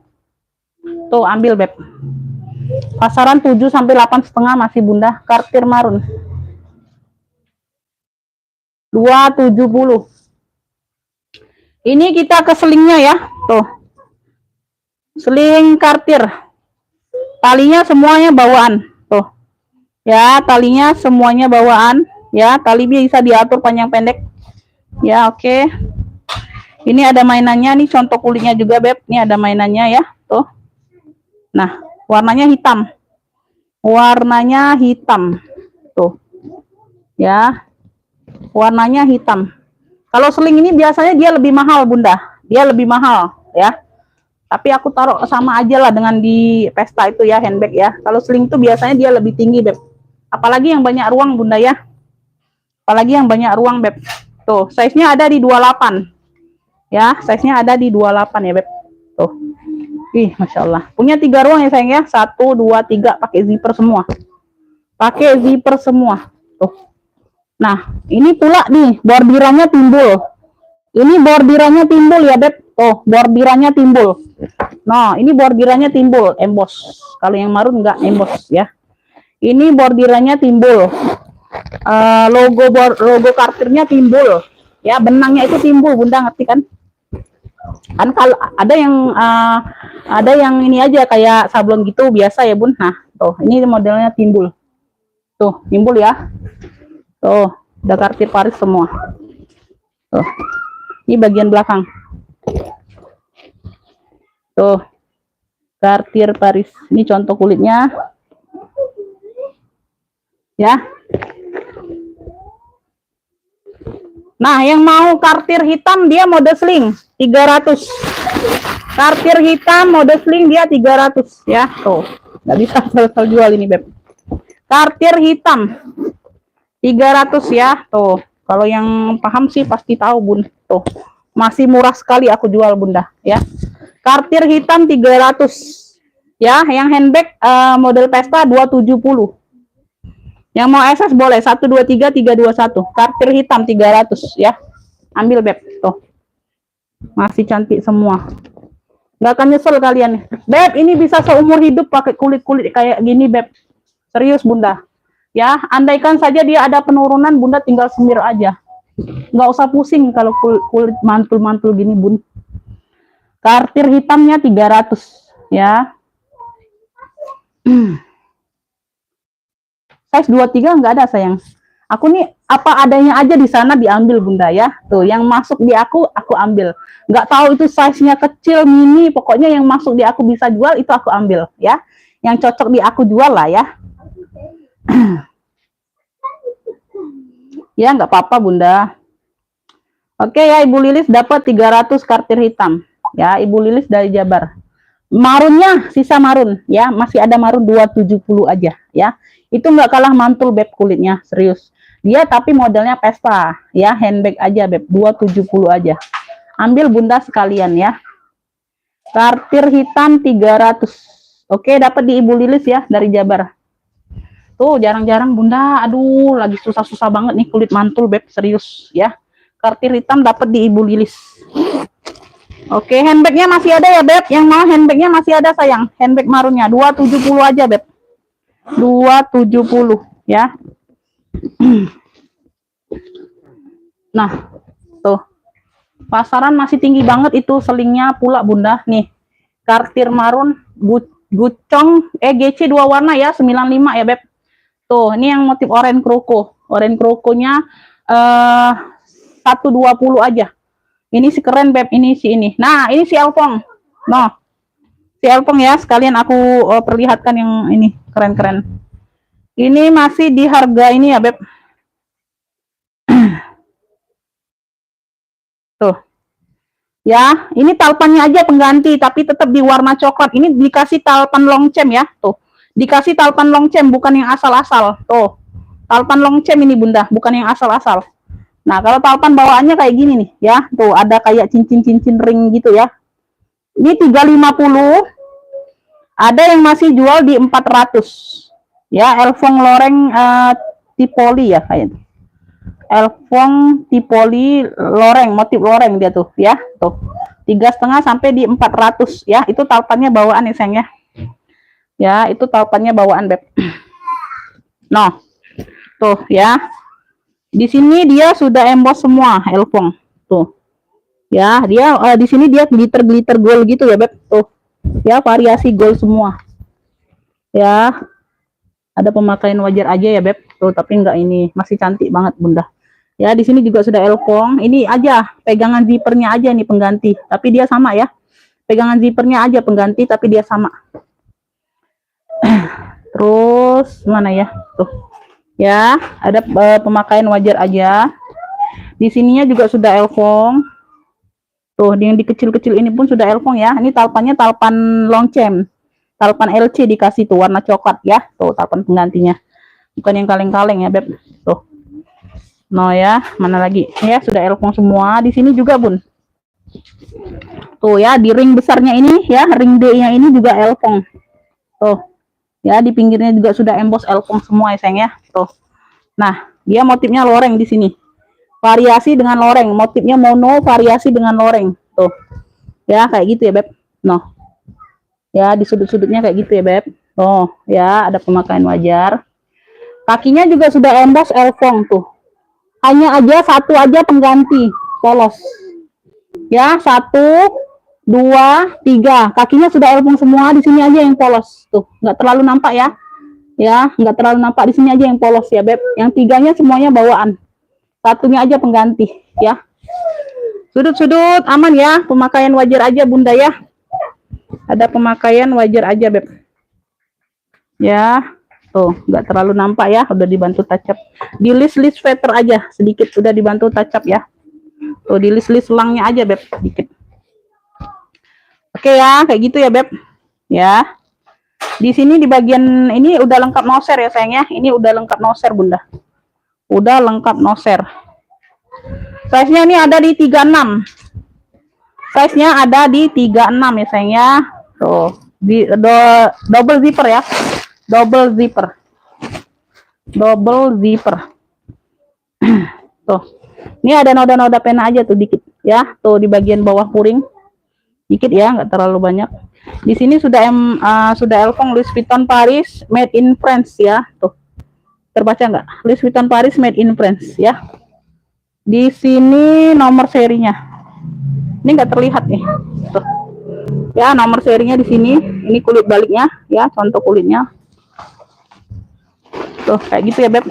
Speaker 1: Tuh, ambil, Beb. Pasaran 7 sampai 8,5 masih, Bunda. Kartir marun 270. Ini kita ke selingnya ya. Tuh. Seling kartir. Talinya semuanya bawaan. Tuh. Ya, talinya semuanya bawaan. Ya, tali bisa diatur panjang pendek. Ya, oke. Ini ada mainannya nih, contoh kulitnya juga, Beb. Ini ada mainannya ya. Tuh. Nah, warnanya hitam. Warnanya hitam. Tuh. Ya. Warnanya hitam. Kalau seling ini biasanya dia lebih mahal, Bunda. Dia lebih mahal, ya. Tapi aku taruh sama aja lah dengan di pesta itu ya, handbag ya. Kalau seling itu biasanya dia lebih tinggi, Beb. Apalagi yang banyak ruang, Bunda ya. Apalagi yang banyak ruang, Beb. Tuh, size-nya ada di 28. Ya, size-nya ada di 28 ya, Beb. Tuh. Ih, Masya Allah. Punya 3 ruang ya, sayang ya. 1, 2, 3. Pakai zipper semua. Pakai zipper semua. Tuh. Nah, ini pula nih, bordirannya timbul. Ini bordirannya timbul ya, Beb. Oh, bordirannya timbul. Nah, ini bordirannya timbul, emboss. Kalau yang marun enggak emboss ya. Ini bordirannya timbul. Logo kartirnya timbul. Ya, benangnya itu timbul, Bunda, ngerti kan? Kan kalau ada yang ini aja kayak sablon gitu biasa ya, Bun. Nah, tuh, ini modelnya timbul. Tuh, timbul ya. Tuh, udah kartir Paris semua. Tuh. Ini bagian belakang. Tuh. Kartir Paris. Ini contoh kulitnya. Ya. Nah, yang mau kartir hitam dia mode sling 300. Kartir hitam mode sling dia 300 ya. Tuh. Nggak bisa jual ini, Beb. Kartir hitam 300 ya. Tuh. Kalau yang paham sih pasti tahu, Bun. Tuh. Masih murah sekali aku jual, Bunda, ya. Kartir hitam 300. Ya, yang handbag model pesta 270. Yang mau SS boleh 1 2 3 3 2 1. Kartir hitam 300 ya. Ambil, Beb. Tuh. Masih cantik semua. Nggak akan nyesel kalian. Beb, ini bisa seumur hidup pakai kulit-kulit kayak gini, Beb. Serius, Bunda. Ya, andaikan saja dia ada penurunan, Bunda tinggal semir aja. Nggak usah pusing kalau kulit mantul-mantul gini, Bun. Kartir hitamnya 300 ya. Size 23 nggak ada, sayang. Aku nih apa adanya aja di sana diambil, Bunda ya. Tuh, yang masuk di aku ambil. Nggak tahu itu size-nya kecil, mini, pokoknya yang masuk di aku bisa jual itu aku ambil ya. Yang cocok di aku jual lah ya. Ya, nggak apa-apa, Bunda. Oke ya, Ibu Lilis dapat 300 kartir hitam. Ya, Ibu Lilis dari Jabar. Marunnya sisa marun ya, masih ada marun 270 aja ya. Itu nggak kalah mantul, Beb, kulitnya, serius. Dia tapi modelnya pesta ya, handbag aja, Beb, 270 aja. Ambil, Bunda, sekalian ya. Kartir hitam 300. Oke, dapat di Ibu Lilis ya dari Jabar. Tuh, jarang-jarang, Bunda. Aduh, lagi susah-susah banget nih kulit mantul, Beb, serius ya. Kartir hitam dapat di Ibu Lilis. Oke, handbagnya masih ada ya, Beb. Yang mau handbagnya masih ada, sayang. Handbag marunnya 270 aja, Beb. 270 ya. Nah, tuh. Pasaran masih tinggi banget itu selingnya pula, Bunda. Nih. Kartir marun gucong GC 2 warna ya, 95 ya, Beb. Tuh, ini yang motif oranye kroko. Oranye krokonya 120 aja. Ini si keren, Beb, ini si ini. Nah, ini si Elpong. Nah, si Elpong ya, sekalian aku perlihatkan yang ini, keren-keren. Ini masih di harga ini ya, Beb. Tuh. Ya, ini talpannya aja pengganti, tapi tetap di warna coklat. Ini dikasih talpan longcem ya, tuh. Dikasih talpan longcem, bukan yang asal-asal. Tuh. Talpan longcem ini, Bunda, bukan yang asal-asal. Nah, kalau talpan bawaannya kayak gini nih, ya. Tuh, ada kayak cincin-cincin ring gitu ya. Ini 350. Ada yang masih jual di 400. Ya, Elfong loreng Tipoli ya kayak itu. Elfong Tipoli loreng, motif loreng dia tuh ya. Tuh. 3,5 sampai di 400 ya. Itu talpannya bawaan ya sayang ya. Ya, itu talpannya bawaan, Beb. Nah. Tuh ya. Di sini dia sudah emboss semua Elfong. Tuh. Ya, dia di sini dia glitter gold gitu ya, Beb. Tuh. Ya, variasi gold semua. Ya. Ada pemakaian wajar aja ya, Beb. Tuh, tapi enggak ini, masih cantik banget, Bunda. Ya, di sini juga sudah Elfong. Ini aja pegangan zippernya aja nih pengganti, tapi dia sama ya. Pegangan zippernya aja pengganti, tapi dia sama. Terus mana ya? Tuh. Ya, ada pemakaian wajar aja. Di sininya juga sudah Elfong. Tuh, yang di kecil-kecil ini pun sudah Elfong ya. Ini talpannya talpan Longchamp. Talpan LC dikasih tuh warna coklat ya. Tuh, talpan penggantinya. Bukan yang kaleng-kaleng ya, Beb. Tuh. No ya, mana lagi? Ya, sudah Elfong semua. Di sini juga, Bun. Tuh ya, di ring besarnya ini ya, ring D-nya ini juga Elfong. Tuh. Ya, di pinggirnya juga sudah emboss Elfong semua ya, sayang ya. Tuh. Nah, dia motifnya loreng di sini. Variasi dengan loreng, motifnya mono, variasi dengan loreng. Tuh. Ya, kayak gitu ya, Beb. No. Ya, di sudut-sudutnya kayak gitu ya, Beb. Oh, ya, ada pemakaian wajar. Kakinya juga sudah emboss Elfong tuh. Hanya aja satu aja pengganti polos. Ya, 1, 2, 3. Kakinya sudah Elfong semua, di sini aja yang polos. Tuh, nggak terlalu nampak ya. Ya, nggak terlalu nampak, di sini aja yang polos ya, Beb. Yang tiganya semuanya bawaan. Satunya aja pengganti, ya. Sudut-sudut aman ya, pemakaian wajar aja, Bunda ya. Ada pemakaian wajar aja, Beb. Ya, tuh, nggak terlalu nampak ya, udah dibantu touch up. Di list feather aja, sedikit udah dibantu touch up ya. Tuh, di list selangnya aja, Beb, sedikit. Oke ya, kayak gitu ya, Beb. Ya. Di sini di bagian ini udah lengkap noser ya, sayang ya. Ini udah lengkap noser, Bunda. Udah lengkap noser. Size-nya ini ada di 36. Size-nya ada di 36 ya, sayang ya. Tuh, double zipper ya. Double zipper. Double zipper. Tuh. Ini ada noda-noda pena aja tuh dikit ya. Tuh di bagian bawah puring. Dikit ya, nggak terlalu banyak. Di sini sudah Elfong Louis Vuitton Paris made in France ya. Tuh. Terbaca nggak? Louis Vuitton Paris made in France ya. Di sini nomor serinya. Ini nggak terlihat nih. Tuh. Ya, nomor serinya di sini. Ini kulit baliknya ya, contoh kulitnya. Tuh, kayak gitu ya, Beb.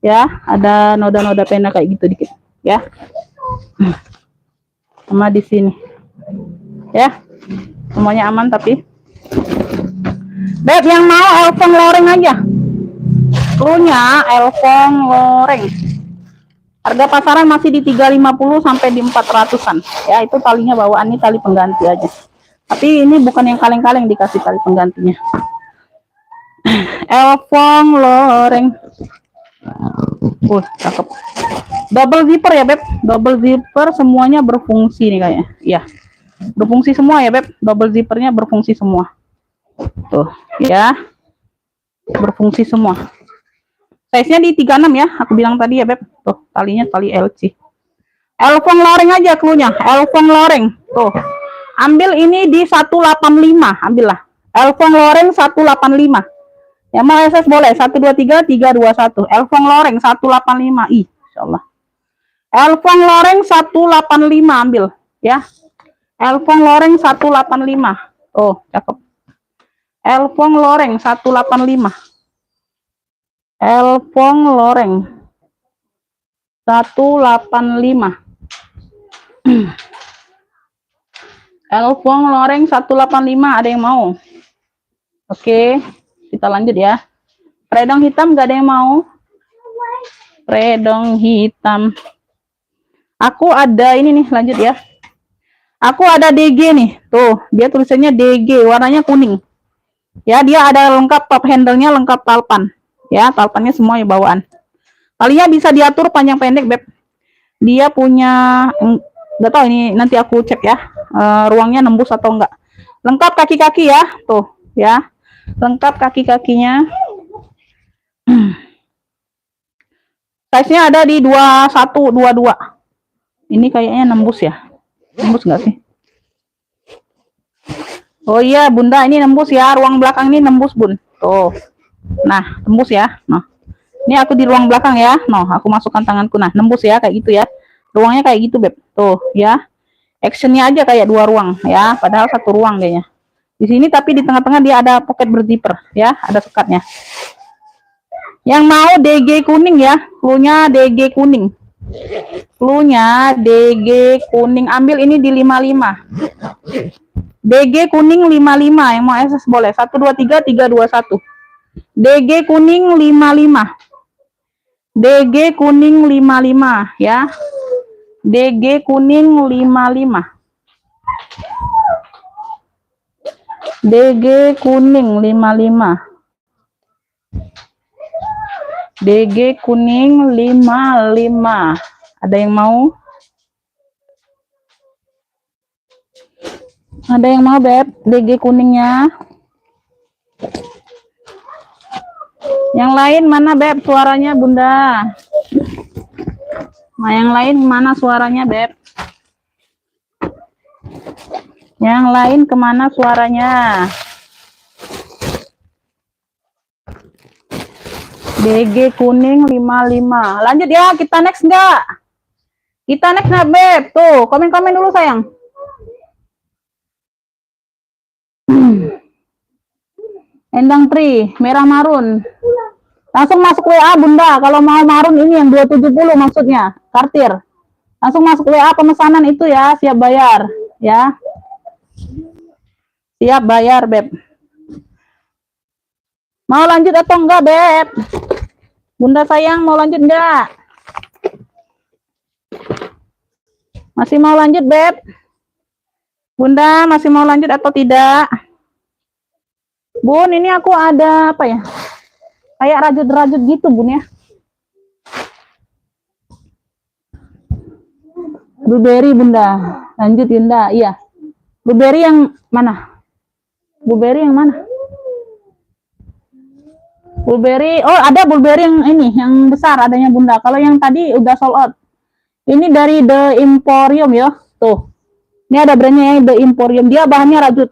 Speaker 1: Ya, ada noda-noda pena kayak gitu dikit ya. Sama di sini. Ya. Semuanya aman tapi. Beb, yang mau Elfong loreng aja. Cluenya Elfong loreng. Harga pasaran masih di 350 sampai di 400-an. Ya, itu talinya bawaan, ini tali pengganti aja. Tapi ini bukan yang kaleng-kaleng, dikasih tali penggantinya. Elfong loreng. Cakep. Double zipper ya, Beb. Double zipper semuanya berfungsi nih kayaknya. Iya. Berfungsi semua ya, Beb. Double zippernya berfungsi semua. Tuh, ya. Berfungsi semua. Size-nya di 36 ya, aku bilang tadi ya, Beb. Tuh, talinya tali LC. Elfong loreng aja cluenya, Elfong loreng. Tuh. Ambil ini di 185, ambillah. Elfong loreng 185. Yang mau SS boleh 123 321. Elfong loreng 185. Ih, insyaallah. Elfong loreng 185 ambil ya. Elfong loreng 185. Oh, cakep. Elfong loreng 185. Elfong loreng 185. Elfong loreng 185, ada yang mau? Oke, kita lanjut ya. Redong hitam gak ada yang mau? Redong hitam. Aku ada ini nih, lanjut ya. Aku ada DG nih. Tuh, dia tulisannya DG, warnanya kuning. Ya, dia ada lengkap top handle-nya, lengkap talpan. Ya, talpannya semua bawaan. Talinya bisa diatur panjang pendek, Beb. Dia punya Nggak tahu ini, nanti aku cek ya, ruangnya nembus atau enggak. Lengkap kaki-kaki ya, tuh ya, lengkap kaki-kakinya. Size-nya ada di 21, 22. Ini kayaknya nembus ya, nembus nggak sih? Oh iya bunda, ini nembus ya, ruang belakang ini nembus bun, tuh. Nah nembus ya, nah ini aku di ruang belakang ya, noh aku masukkan tanganku, nah nembus ya kayak gitu ya, ruangnya kayak gitu beb, tuh ya, actionnya aja kayak 2 ruang ya, padahal 1 ruang kayaknya di sini, tapi di tengah-tengah dia ada pocket berzipper ya, ada sekatnya. Yang mau DG kuning ya, cluenya DG kuning, cluenya DG kuning, ambil ini di 55, DG kuning 55, yang mau SS boleh, 123 321, DG kuning 55, DG kuning 55 ya. DG kuning 55. DG kuning 55. DG kuning 55. Ada yang mau? Ada yang mau, Beb? DG kuningnya. Yang lain mana, Beb? Suaranya, Bunda. Nah, yang lain mana suaranya, Beb? Yang lain kemana suaranya? DG kuning 55. Lanjut ya, kita next enggak? Kita next enggak, Beb? Tuh, komen-komen dulu, sayang. Endang Tri, merah marun. Langsung masuk WA Bunda, kalau mau marun ini yang 270 maksudnya, kartir. Langsung masuk WA pemesanan itu ya, siap bayar ya. Siap bayar, Beb. Mau lanjut atau enggak, Beb? Bunda sayang, mau lanjut enggak? Masih mau lanjut, Beb? Bunda masih mau lanjut atau tidak? Bun, ini aku ada apa ya? Kayak rajut-rajut gitu, Bun ya. Blueberry, Bunda. Lanjut, Bunda. Iya. Blueberry yang mana? Blueberry yang mana? Blueberry, oh ada blueberry yang ini, yang besar adanya Bunda. Kalau yang tadi udah sold out. Ini dari The Emporium ya. Tuh. Ini ada brandnya ya, The Emporium. Dia bahannya rajut.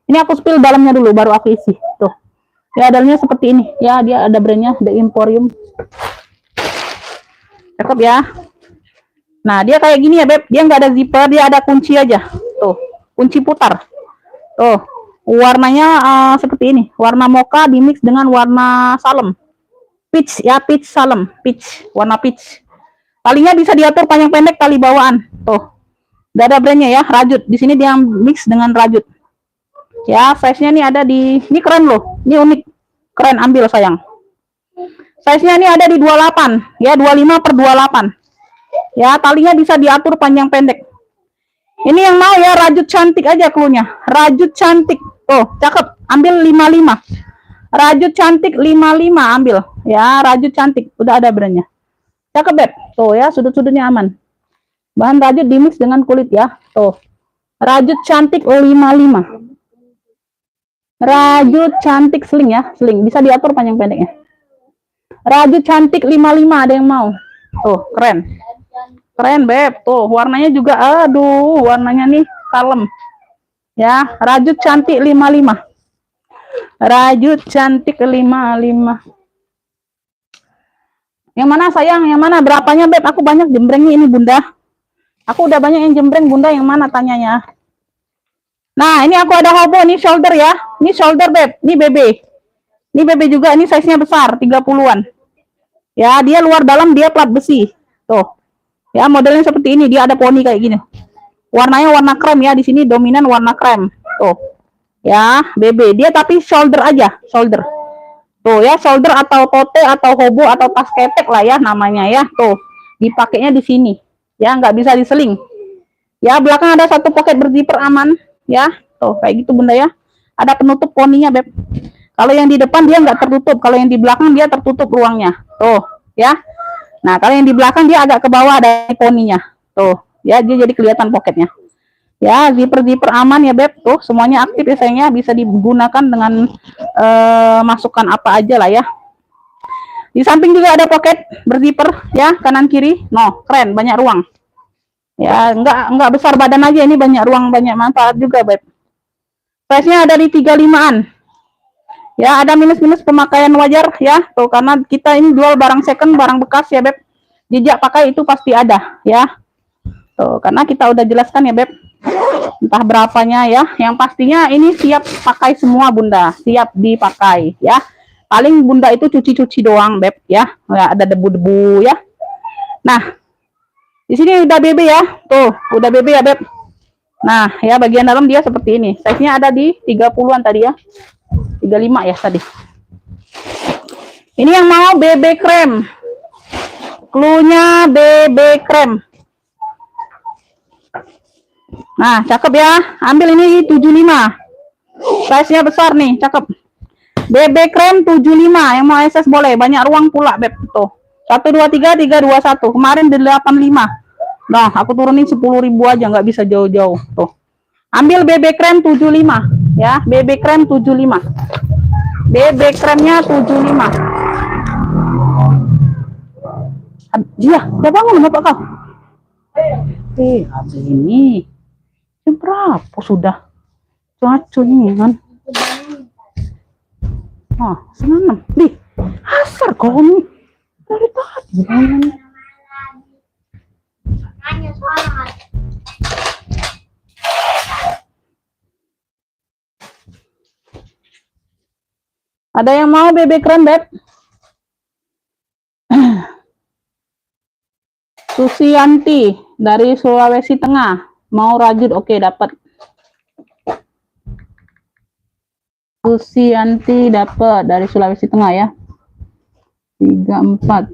Speaker 1: Ini aku spill dalamnya dulu, baru aku isi. Tuh. Ya, dalamnya seperti ini. Ya, dia ada brandnya The Emporium. Cakep ya. Nah, dia kayak gini ya, Beb. Dia nggak ada zipper, dia ada kunci aja. Tuh, kunci putar. Tuh, warnanya seperti ini. Warna mocha dimix dengan warna salem. Peach ya, peach salem. Peach, warna peach. Talinya bisa diatur panjang pendek, tali bawaan. Tuh. Udah ada brandnya ya, rajut. Di sini dia mix dengan rajut. Ya, size-nya nih ada di, ini keren loh. Ini unik. Keren, ambil sayang. Size-nya ini ada di 28. Ya, 25 per 28. Ya, talinya bisa diatur panjang pendek. Ini yang mau ya, rajut cantik aja cluenya. Rajut cantik. Oh, cakep. Ambil 55. Rajut cantik 55 ambil. Ya, rajut cantik. Udah ada brandnya. Cakep, Beb. Tuh ya, sudut-sudutnya aman. Bahan rajut dimix dengan kulit ya. Tuh. Rajut cantik 55. Rajut cantik sling ya, sling. Bisa diatur panjang pendeknya. Rajut cantik 55, ada yang mau? Tuh, keren. Keren, Beb. Tuh, warnanya juga, aduh, warnanya nih kalem. Ya, rajut cantik 55. Rajut cantik 55. Yang mana sayang? Yang mana? Berapanya, Beb? Aku banyak jembrengnya ini, Bunda. Aku udah banyak yang jembreng, Bunda. Yang mana tanyanya? Nah, ini aku ada hobo, ini shoulder ya. Ini shoulder, Beb. Ini BB. Ini BB juga, ini size-nya besar, 30-an. Ya, dia luar dalam, dia plat besi. Tuh. Ya, modelnya seperti ini, dia ada poni kayak gini. Warnanya warna krem ya, di sini dominan warna krem. Tuh. Ya, BB. Dia tapi shoulder aja, shoulder. Tuh ya, shoulder atau tote atau hobo atau tas ketek lah ya namanya ya. Tuh. Dipakainya di sini. Ya, nggak bisa diseling. Ya, belakang ada satu pocket berzipper aman. Ya, tuh kayak gitu Bunda ya. Ada penutup poninya, Beb. Kalau yang di depan dia nggak tertutup, kalau yang di belakang dia tertutup ruangnya. Tuh, ya. Nah, kalau yang di belakang dia agak ke bawah ada poninya. Tuh, Ya, dia jadi kelihatan poketnya. Ya, zipper aman ya Beb. Tuh, semuanya aktif ya sayangnya, bisa digunakan dengan masukan apa aja lah ya. Di samping juga ada poket berzipper ya, kanan kiri. No, keren, banyak ruang. Ya, enggak besar badan aja, ini banyak ruang, banyak manfaat juga Beb. Size-nya ada di 35-an. Ya, ada minus-minus pemakaian wajar ya. Tuh, karena kita ini jual barang second, barang bekas ya Beb. Jejak pakai itu pasti ada ya. Tuh, karena kita udah jelaskan ya Beb, entah berapanya ya, yang pastinya ini siap pakai semua Bunda, siap dipakai ya. Paling Bunda itu cuci-cuci doang Beb ya, nggak ada debu-debu ya. Nah, di sini udah BB ya, tuh udah BB ya Beb. Nah ya, bagian dalam dia seperti ini, size-nya ada di 30-an tadi ya, 35 ya tadi. Ini yang mau BB krem, cluenya BB krem. Nah, cakep ya. Ambil ini 75. Size-nya besar nih, cakep. BB krem 75. Yang mau SS boleh. Banyak ruang pula, Beb. Tuh. 123 321. Kemarin di 85. Nah, aku turunin 10.000 aja, nggak bisa jauh-jauh. Tuh. Ambil BB krem 75 ya. BB krem 75. BB kremnya 75. Iya, udah bangun Bapak kau. Habis ini jam berapa sudah? Cuacunya kan? Ah, 9. Di asar kau nih dari tadi. Ada yang mau BB krem Beb? Susianti dari Sulawesi Tengah, mau rajut, oke dapat. Susianti dapat dari Sulawesi Tengah ya. 34.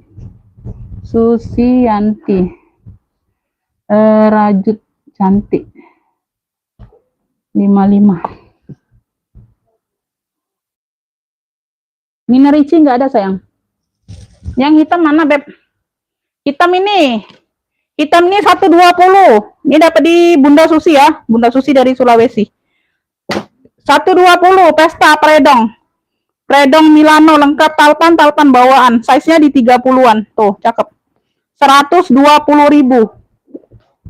Speaker 1: Susianti. Rajut cantik. 55. Minerici nggak ada sayang. Yang hitam mana Beb? Hitam ini 120. Ini dapat di Bunda Susi ya, Bunda Susi dari Sulawesi. 120 pesta predong Milano lengkap talpan bawaan, size-nya di 30-an. Tuh, cakep. 120.000.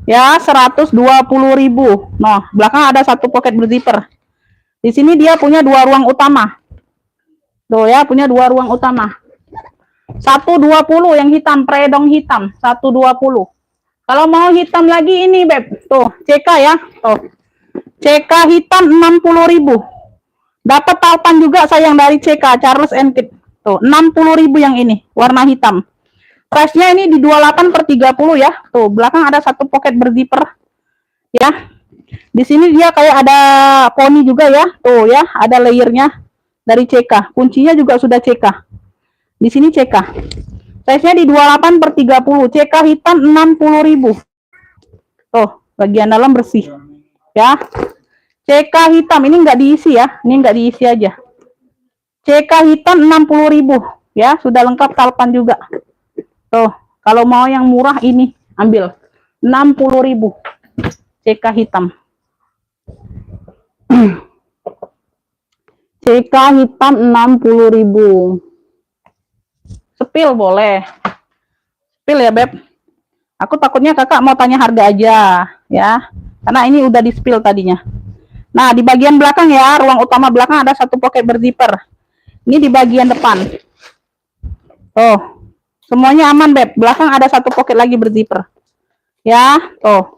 Speaker 1: Ya, 120.000. Nah, belakang ada satu pocket berzipper. Di sini dia punya 2 ruang utama. Tuh ya, punya 2 ruang utama. 120 yang hitam, predong hitam, 120. Kalau mau hitam lagi ini Beb, tuh CK ya, tuh CK hitam 60.000. Dapat talpan juga sayang dari CK Charles & Kit. Tuh 60.000 yang ini, warna hitam. Price-nya ini di 28 per 30 ya. Tuh belakang ada satu pocket berzipper ya. Di sini dia kayak ada poni juga ya, tuh ya, ada layernya dari CK. Kuncinya juga sudah CK. Di sini CK. Size-nya di 28 per 30. CK hitam 60.000. Tuh, bagian dalam bersih. Ya. CK hitam ini enggak diisi ya. Ini enggak diisi aja. CK hitam 60.000. Ya, sudah lengkap talpan juga. Tuh, kalau mau yang murah ini ambil 60.000. CK hitam. CK hitam 60.000. Sepil boleh. Sepil ya Beb. Aku takutnya kakak mau tanya harga aja ya. Karena ini udah di spill tadinya. Nah, di bagian belakang ya, ruang utama belakang ada satu pocket berzipper. Ini di bagian depan. Oh, semuanya aman Beb. Belakang ada satu pocket lagi berzipper. Ya, tuh.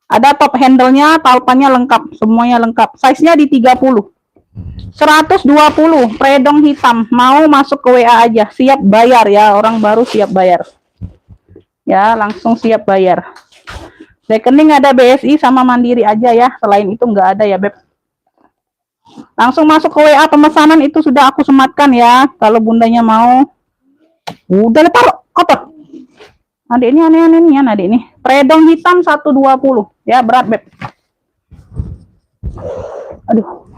Speaker 1: Ada top handle-nya, talpannya lengkap, semuanya lengkap. Size-nya di 30. 120 predong hitam, mau masuk ke WA aja, siap bayar ya, orang baru siap bayar ya, langsung siap bayar. Rekening ada BSI sama Mandiri aja ya, selain itu nggak ada ya Beb. Langsung masuk ke WA pemesanan itu sudah aku sematkan ya, kalau bundanya mau. Udah lepas kotor. Adik ini aneh-aneh nih adik ini. Predong hitam 120 ya, berat Beb. Aduh.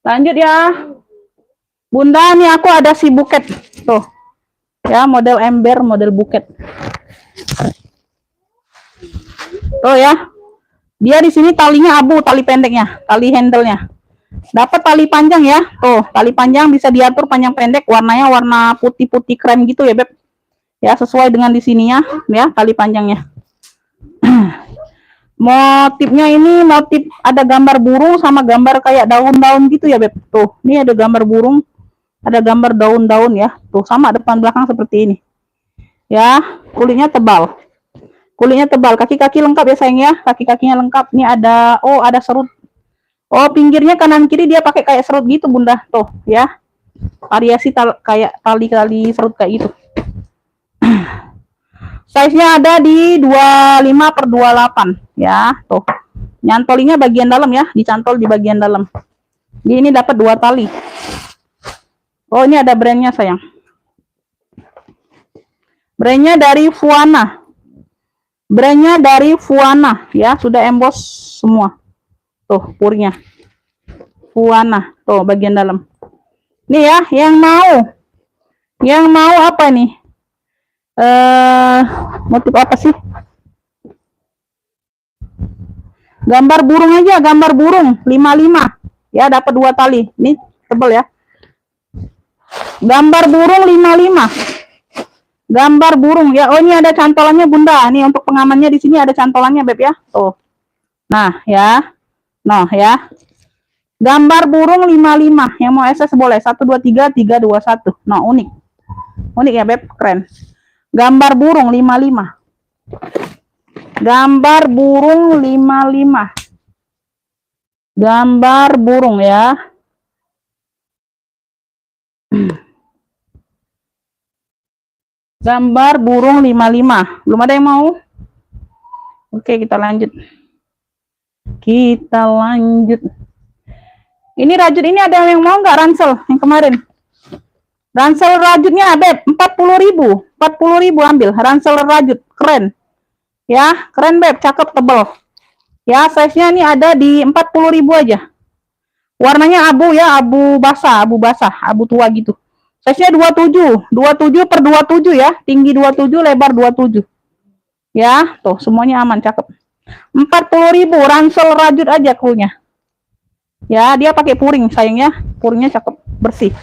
Speaker 1: Lanjut ya. Bunda, nih aku ada si buket. Tuh. Ya, model ember, model buket. Tuh ya. Dia di sini talinya abu, tali pendeknya, tali handle-nya. Dapat tali panjang ya. Tuh, tali panjang bisa diatur panjang pendek, warnanya warna putih-putih krem gitu ya, Beb. Ya, sesuai dengan di sininya ya, tali panjangnya. Motifnya ini motif ada gambar burung sama gambar kayak daun-daun gitu ya, Beb. Tuh, ini ada gambar burung, ada gambar daun-daun ya. Tuh, sama depan belakang seperti ini. Ya, kulitnya tebal. Kulitnya tebal, kaki-kaki lengkap ya sayang ya, kaki-kakinya lengkap. Ini ada, oh ada serut. Oh pinggirnya kanan kiri dia pakai kayak serut gitu bunda, tuh ya. Variasi kayak tali-tali serut kayak gitu. Size-nya ada di 25/28 ya, tuh. Nyantolinya bagian dalam ya, dicantol di bagian dalam. Ini dapat 2 tali. Oh ini ada brandnya sayang. Brandnya dari Fuana. Brandnya dari Fuana ya, sudah emboss semua. Tuh purnya. Fuana, tuh bagian dalam. Nih ya, yang mau apa nih? Motif apa sih? Gambar burung aja, gambar burung 55. Ya, dapat 2 tali. Ini tebel ya. Gambar burung 55. Gambar burung ya. Oh ini ada cantolannya bunda. Nih untuk pengamannya di sini ada cantolannya beb ya. Tuh. Nah ya. Nah ya. Gambar burung 55. Yang mau SS boleh 123 321. Nah unik. Unik ya beb, keren. Gambar burung 55. Gambar burung 55. Gambar burung ya. Gambar burung 55. Belum ada yang mau? Oke, kita lanjut. Kita lanjut. Ini rajut ini ada yang mau nggak ransel yang kemarin? Ransel rajutnya Beb, 40.000. 40.000 ambil. Ransel rajut, keren. Ya, keren Beb, cakep tebel. Ya, size-nya ini ada di 40.000 aja. Warnanya abu ya, abu basah, abu tua gitu. Size-nya 27, 27/27 ya, tinggi 27, lebar 27. Ya, tuh semuanya aman, cakep. 40.000 ransel rajut aja kulnya. Ya, dia pakai puring sayang ya, puringnya cakep, bersih.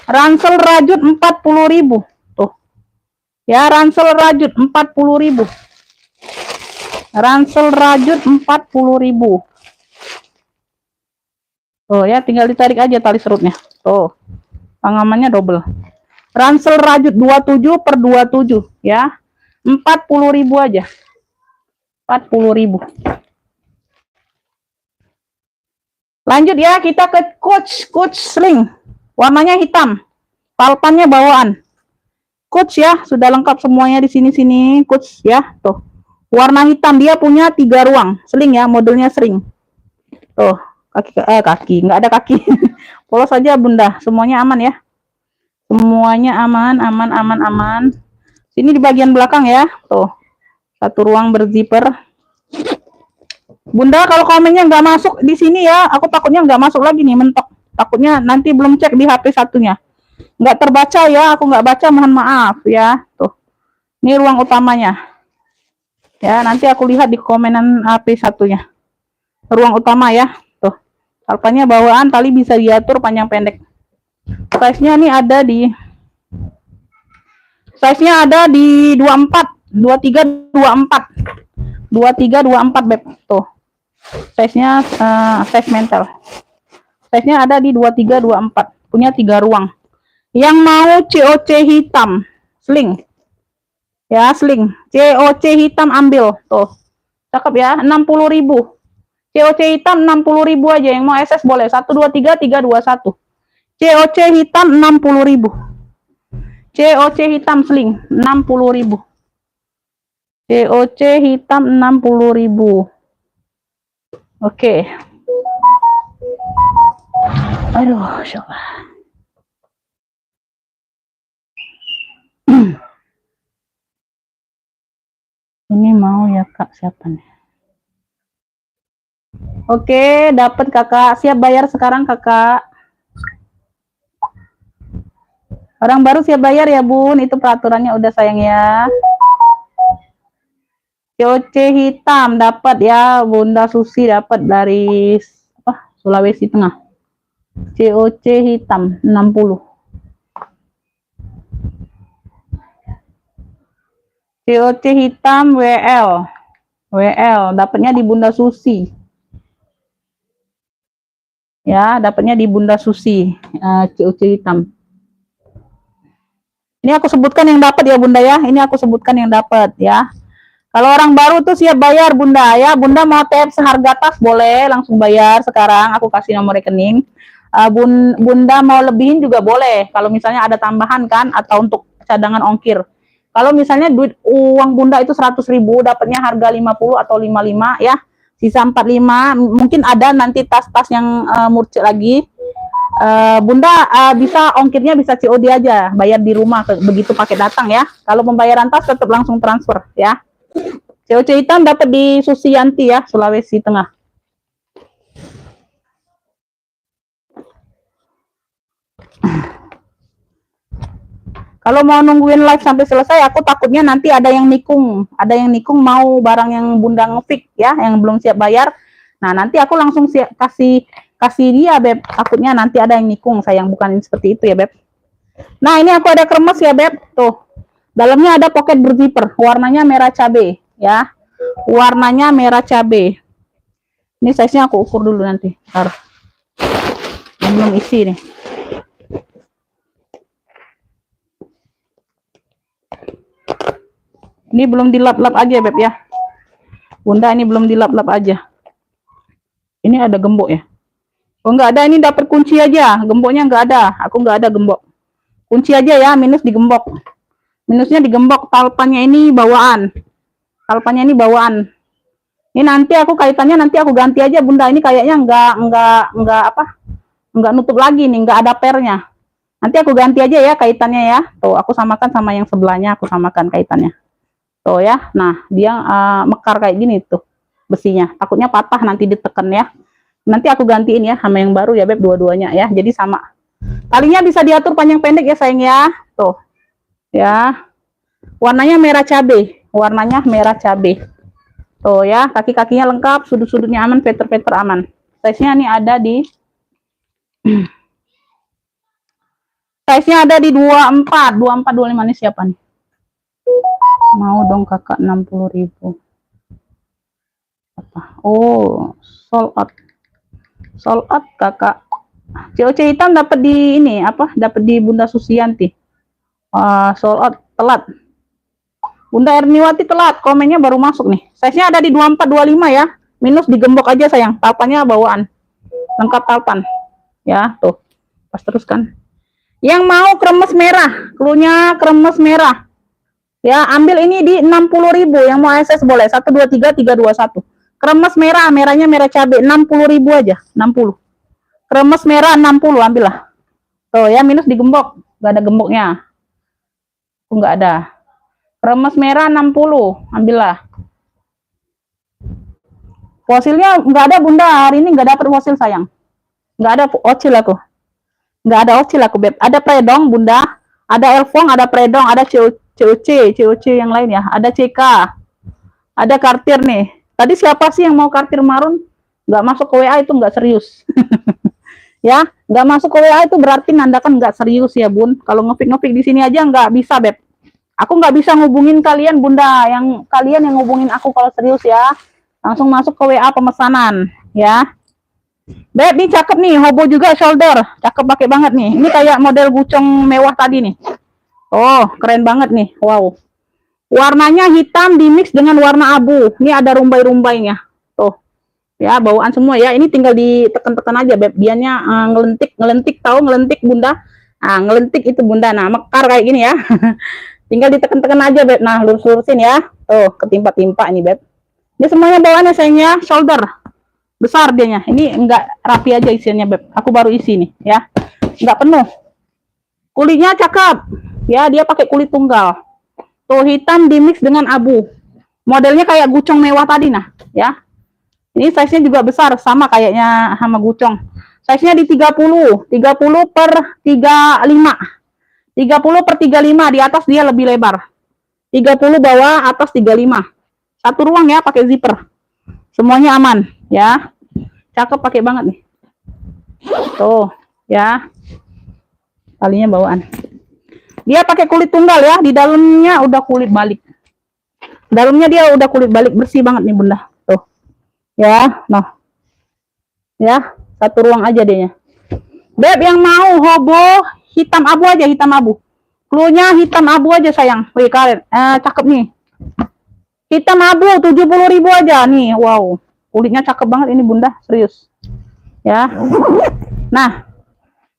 Speaker 1: Ransel rajut 40.000. Tuh. Ya, ransel rajut 40.000. Ransel rajut 40.000. Tuh ya, tinggal ditarik aja tali serutnya. Tuh. Pengamannya double. Ransel rajut 27/27 ya. 40.000 aja. 40.000. Lanjut ya, kita ke coach sling. Warnanya hitam. Palpannya bawaan. Coach ya, sudah lengkap semuanya di sini coach ya. Tuh. Warna hitam, dia punya 3 ruang. Sling ya, modelnya sling. Tuh, kaki nggak ada kaki. Polos saja bunda, semuanya aman ya. Semuanya aman. Sini di bagian belakang ya. Tuh. 1 ruang berzipper. Bunda kalau komennya nggak masuk di sini ya, aku takutnya nggak masuk lagi nih, mentok. Takutnya nanti belum cek di HP satunya. Nggak terbaca ya, aku nggak baca, mohon maaf ya. Tuh. Ini ruang utamanya. Ya, nanti aku lihat di komenan HP satunya. Ruang utama ya. Tuh. Alpanya bawaan, tali bisa diatur panjang pendek. Size-nya nih ada di 24, 23, 24. 23, 24 beb. Tuh. Size-nya size mental. Size-nya ada di 23, 24. Punya 3 ruang. Yang mau COC hitam, sling. Ya, sling. COC hitam ambil. Tuh. Cakep ya, 60.000. COC hitam 60.000 aja. Yang mau SS boleh. 123 321. COC hitam 60.000. COC hitam sling 60.000. COC hitam 60.000. Oke. Aduh, coba. Ini mau ya Kak, siapa nih? Oke, dapat Kakak. Siap bayar sekarang Kakak. Orang baru siap bayar ya Bun, itu peraturannya udah sayang ya. COC hitam dapat ya, Bunda Susi dapat dari Sulawesi Tengah. COC hitam 60. COC hitam WL. WL dapatnya di Bunda Susi. Ya, dapatnya di Bunda Susi. COC hitam. Ini aku sebutkan yang dapat ya Bunda ya. Ini aku sebutkan yang dapat ya. Kalau orang baru tuh siap bayar Bunda ya. Bunda mau tap seharga tas boleh langsung bayar sekarang. Aku kasih nomor rekening. Bunda mau lebihin juga boleh. Kalau misalnya ada tambahan kan atau untuk cadangan ongkir. Kalau misalnya uang Bunda itu 100.000 dapatnya harga 50 atau 55 ya. Sisa 45 mungkin ada nanti tas-tas yang murcik lagi. Bunda bisa ongkirnya bisa COD aja, bayar di rumah begitu pakai datang ya. Kalau pembayaran tas tetap langsung transfer ya. COC hitam dapat di Susianti ya, Sulawesi Tengah. Kalau mau nungguin live sampai selesai, aku takutnya nanti ada yang nikung mau barang yang Bunda ngefix ya, yang belum siap bayar. Nah nanti aku langsung kasih dia Beb, takutnya nanti ada yang nikung, sayang bukan seperti itu ya Beb. Nah ini aku ada kremes ya Beb, tuh dalamnya ada pocket berzipper, warnanya merah cabe ya, warnanya merah cabe. Ini size nya aku ukur dulu nanti, ntar belum isi nih. Ini belum dilap-lap aja Beb ya, Bunda ini belum dilap-lap aja. Ini ada gembok ya? Oh nggak ada, ini dapat kunci aja, gemboknya nggak ada, aku nggak ada gembok. Kunci aja ya, minus digembok. Minusnya digembok, talpannya ini bawaan. Talpannya ini bawaan. Ini nanti aku kaitannya nanti aku ganti aja Bunda, ini kayaknya nggak nutup lagi nih, nggak ada pernya. Nanti aku ganti aja ya kaitannya ya. Tuh aku samakan sama yang sebelahnya, aku samakan kaitannya. Tuh ya, nah dia mekar kayak gini tuh besinya. Takutnya patah nanti ditekan ya. Nanti aku gantiin ya sama yang baru ya Beb, dua-duanya ya. Jadi sama. Talinya bisa diatur panjang pendek ya sayang ya. Tuh. Ya. Warnanya merah cabe. Warnanya merah cabe. Tuh ya, kaki-kakinya lengkap, sudut-sudutnya aman, peter-peter aman. Size-nya nih ada di size-nya ada di 24, 25 nih siapa nih? Mau dong Kakak 60.000. Apa? Oh, sold out. Sold out Kakak. COC hitam dapat di ini apa? Dapat di Bunda Susianti. Sold out telat. Bunda Erniwati telat, komennya baru masuk nih. Size-nya ada di 24 25 ya. Minus digembok aja sayang. Talpannya bawaan. Lengkap talpan. Ya, tuh. Pas terus kan. Yang mau kremes merah, klunya kremes merah. Ya, ambil ini di 60.000. Yang mau SS boleh. 1 2 3 3 2 1. Kremes merah, merahnya merah cabai 60.000 aja, 60. Kremes merah 60, ambillah. Tuh ya, minus digembok, nggak ada gemboknya. Nggak ada. Kremes merah 60, ambillah. Fosilnya nggak ada Bunda, hari ini nggak dapat fosil sayang. Nggak ada ocil aku. Nggak ada ocil aku Beb. Ada predong Bunda, ada elfong, ada predong, ada COC yang lain ya. Ada CK, ada kartir nih. Tadi siapa sih yang mau kartir marun? Nggak masuk ke WA itu nggak serius. Ya, nggak masuk ke WA itu berarti nandakan nggak serius ya Bun. Kalau ngefik di sini aja nggak bisa Beb. Aku nggak bisa ngubungin kalian Bunda, kalian yang ngubungin aku kalau serius ya. Langsung masuk ke WA pemesanan ya. Beb, ini cakep nih, hobo juga shoulder. Cakep pakai banget nih. Ini kayak model gucong mewah tadi nih. Oh, keren banget nih. Wow. Warnanya hitam dimix dengan warna abu. Ini ada rumbai-rumbainya. Tuh. Ya, bawaan semua ya. Ini tinggal ditekan-tekan aja Beb. Dianya ngelentik tahu ngelentik Bunda. Nah, ngelentik itu Bunda. Nah, mekar kayak gini ya. Tinggal ditekan-tekan aja Beb. Nah, lurus-lurusin ya. Tuh, ketimpa-timpa ini Beb. Ini semuanya bawaannya sayangnya shoulder. Besar dianya. Ini enggak rapi aja isinya Beb. Aku baru isi nih ya. Enggak penuh. Kulitnya cakep. Ya, dia pakai kulit tunggal. Tuh hitam dimix dengan abu. Modelnya kayak gucong mewah tadi nah, ya. Ini size-nya juga besar sama kayaknya sama gucong. Size-nya di 30 per 35. 30 per 35, di atas dia lebih lebar. 30 bawah, atas 35. Satu ruang ya, pakai zipper. Semuanya aman ya. Cakep pakai banget nih. Tuh, ya. Talinya bawaan. Dia pakai kulit tunggal ya, di dalamnya udah kulit balik. Dalamnya dia udah kulit balik bersih banget nih Bunda. Tuh. Ya, nah. Ya, satu ruang aja dia. Beb yang mau hobo hitam abu aja, hitam abu. Cluenya hitam abu aja sayang. Wih, kalian. Cakep nih. Hitam abu 70.000 aja nih. Wow. Kulitnya cakep banget ini Bunda, serius. Ya. Nah,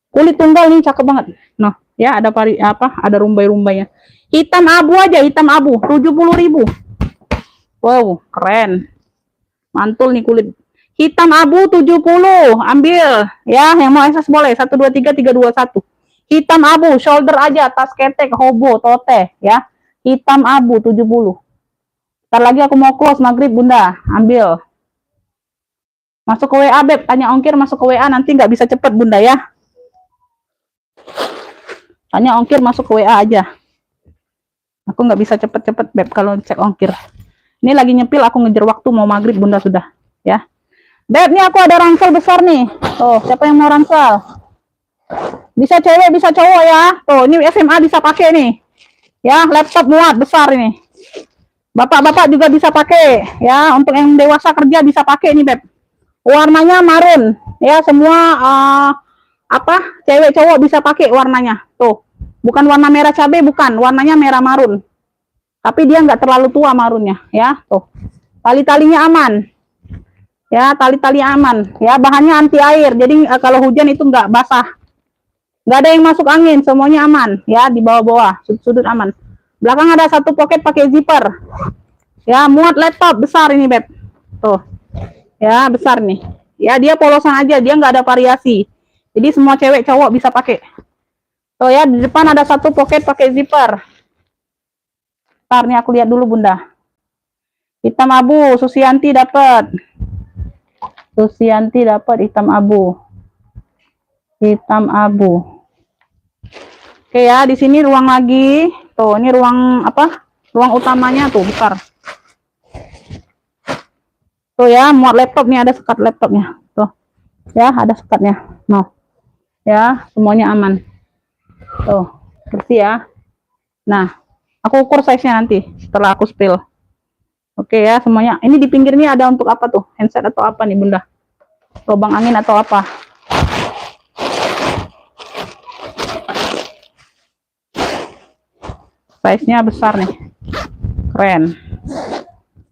Speaker 1: kulit tunggal nih cakep banget. Nah, ya ada ada rumbai-rumbainya. Hitam abu aja, hitam abu 70.000. Wow, keren. Mantul nih kulit. Hitam abu 70, ambil ya, yang mau SS boleh 1 2 3 3 2 1. Hitam abu, shoulder aja, tas ketek, hobo, tote ya. Hitam abu 70. Ntar lagi aku mau close maghrib Bunda, ambil. Masuk ke WA Beb, tanya ongkir masuk ke WA, nanti nggak bisa cepet Bunda ya. Tanya ongkir masuk ke WA aja. Aku nggak bisa cepet-cepet Beb kalau cek ongkir. Ini lagi nyepil, aku ngejar waktu mau maghrib Bunda sudah ya. Beb, nih aku ada ransel besar nih. Tuh, siapa yang mau ransel? Bisa cewek, bisa cowok ya. Tuh, ini SMA bisa pakai nih. Ya, laptop muat besar ini. Bapak-bapak juga bisa pakai. Ya, untuk yang dewasa kerja bisa pakai nih, Beb. Warnanya marun. Ya, semua cewek cowok bisa pakai warnanya. Tuh. Bukan warna merah cabai, bukan. Warnanya merah marun. Tapi dia nggak terlalu tua marunnya, ya. Tuh. Tali-talinya aman. Ya, tali-tali aman. Ya, bahannya anti air. Jadi kalau hujan itu nggak basah. Nggak ada yang masuk angin, semuanya aman. Ya, di bawah-bawah, sudut-sudut aman. Belakang ada satu pocket pakai zipper. Ya, muat laptop besar ini, Beb. Tuh. Ya, besar nih. Ya, dia polosan aja, dia nggak ada variasi. Jadi semua cewek cowok bisa pakai. Tuh ya, di depan ada satu pocket pakai zipper. Ntar nih aku lihat dulu, Bunda. Hitam abu, Susianti dapat. Susianti dapat hitam abu. Hitam abu. Oke ya, di sini ruang lagi. Tuh, ini ruang apa? Ruang utamanya tuh, besar. Tuh ya, muat laptop nih, ada sekat laptopnya. Tuh. Ya, ada sekatnya. No. Ya, semuanya aman. Tuh, bersih ya. Nah, aku ukur size-nya nanti setelah aku spill. Oke ya, semuanya. Ini di pinggirnya ada untuk apa tuh? Handset atau apa nih, Bunda? Lubang angin atau apa? Size-nya besar nih. Keren.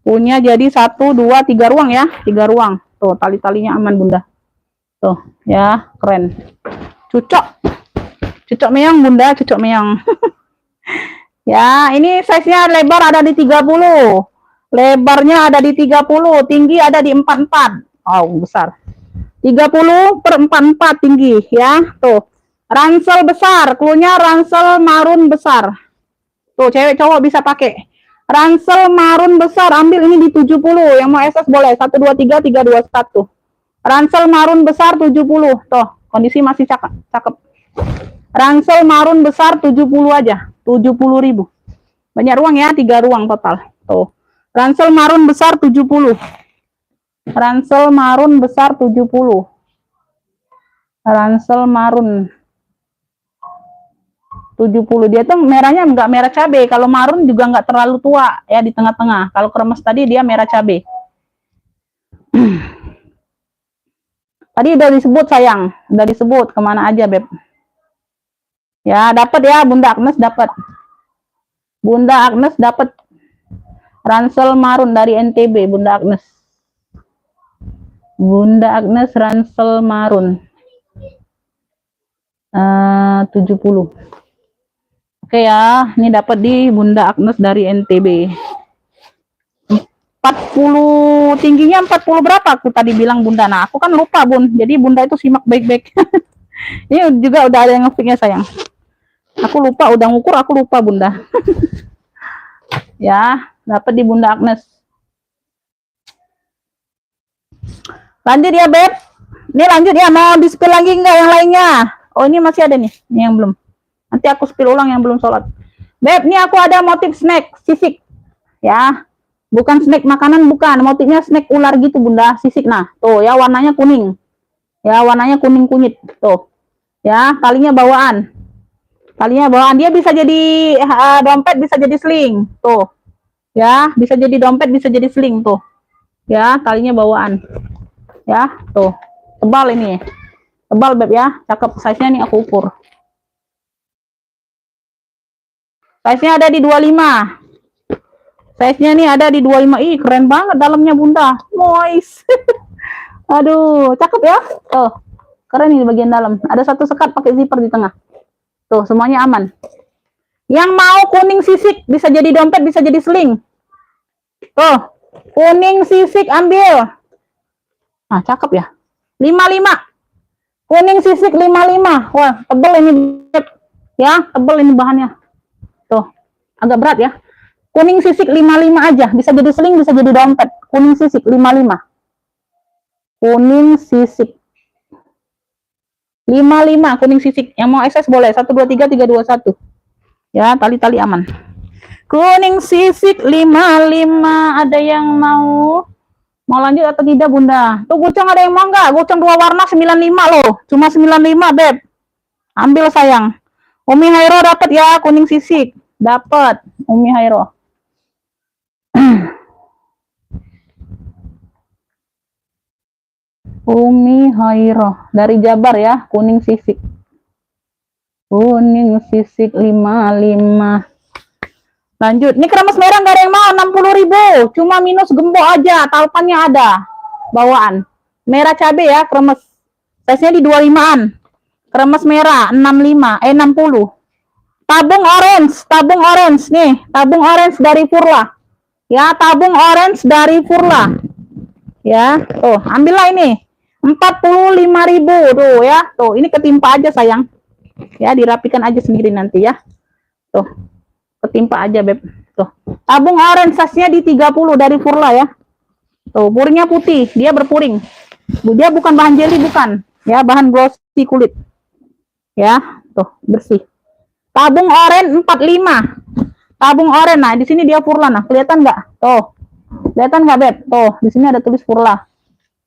Speaker 1: Punya jadi 1, 2, 3 ruang ya. 3 ruang. Tuh, tali-talinya aman, Bunda. Tuh, ya, keren. Cucok. Cucok meong, Bunda, cucok meong. Ya, ini size-nya lebar ada di 30. Lebarnya ada di 30, tinggi ada di 44. Oh, besar. 30/44 tinggi ya. Tuh. Ransel besar, cluenya ransel marun besar. Tuh, cewek cowok bisa pakai. Ransel marun besar, ambil ini di 70. Yang mau SS boleh. 1 2 3 3 2 1. Ransel marun besar 70. Tuh, kondisi masih cakep. Ransel marun besar 70 aja. 70.000. Banyak ruang ya, 3 ruang total. Tuh. Ransel marun besar 70. Ransel marun besar 70. Ransel marun 70. Dia tuh merahnya nggak merah cabai. Kalau marun juga nggak terlalu tua ya, di tengah-tengah. Kalau kremes tadi dia merah cabai. Tadi udah disebut sayang, udah disebut kemana aja Beb. Ya dapat ya, Bunda Agnes dapat. Bunda Agnes dapat ransel marun dari NTB, Bunda Agnes. Bunda Agnes ransel marun 70. Oke ya, ini dapat di Bunda Agnes dari NTB. 40 tingginya 40 berapa aku tadi bilang Bunda. Nah, aku kan lupa Bun. Jadi Bunda itu simak baik-baik. Ini juga udah ada yang ngefiknya sayang. Aku lupa udah ngukur, aku lupa Bunda. Ya, dapat di Bunda Agnes. Lanjut ya, Beb. Ini lanjut ya, mau di-spill lagi enggak yang lainnya? Oh, ini masih ada nih, ini yang belum. Nanti aku spill ulang yang belum sholat. Beb, ini aku ada motif snack, sisik. Ya, Bukan snack makanan, bukan. Motifnya snack ular gitu, Bunda. Sisik. Nah, tuh ya, warnanya kuning. Ya, warnanya kuning kunyit. Tuh. Ya, talinya bawaan. Talinya bawaan. Dia bisa jadi dompet, bisa jadi sling. Tuh. Ya, bisa jadi dompet, bisa jadi sling tuh. Ya, talinya bawaan. Ya, tuh. Tebal ini. Tebal, Beb ya. Cakep. Size-nya nih aku ukur. Size-nya ada di 25. Size-nya nih ada di 25. Ih, keren banget dalamnya, Bunda. Moist. Aduh, cakep ya. Tuh. Keren nih bagian dalam. Ada satu sekat pakai zipper di tengah. Tuh, semuanya aman. Yang mau kuning sisik, bisa jadi dompet, bisa jadi sling. Tuh, kuning sisik ambil. Nah, cakep ya. 55. Kuning sisik 55. Wah, tebel ini. Ya, tebel ini bahannya. Tuh, agak berat ya. Kuning sisik 55 aja. Bisa jadi sling, bisa jadi dompet. Kuning sisik 55. Kuning sisik 55. Kuning sisik. Yang mau SS boleh. 1, 2, 3, 3, 2, 1. Ya, tali-tali aman. Kuning sisik 55. Ada yang mau? Mau lanjut atau tidak, Bunda? Tuh, goceng ada yang mau nggak? Goceng 2 warna 95 loh. Cuma 95, Beb. Ambil sayang. Umi Hairo dapat ya, kuning sisik. Dapat, Umi Hairo. Umi Hairo dari Jabar ya, kuning sisik. Kuning sisik 55. Lanjut. Ini kremes merah nggak ada yang mau, 60.000. Cuma minus gembok aja, talpannya ada. Bawaan. Merah cabe ya, kremes. Size-nya di 25-an. Kremes merah 60. Tabung orange nih, tabung orange dari Furla. Ya, tabung orange dari Furla. Ya, tuh, ambillah ini. 45.000 tuh ya. Tuh, ini ketimpa aja sayang. Ya, dirapikan aja sendiri nanti ya. Tuh. Ketimpa aja, Beb. Tuh. Tabung orange size-nya di 30 dari Furla ya. Tuh, puringnya putih, dia berpuring. Dia bukan bahan jelly, bukan. Ya, bahan glossy kulit. Ya, tuh, bersih. Tabung orange 45. Tabung orange. Nah, di sini dia Furla. Nah, kelihatan nggak? Tuh. Kelihatan nggak, Beb? Tuh, di sini ada tulis Furla.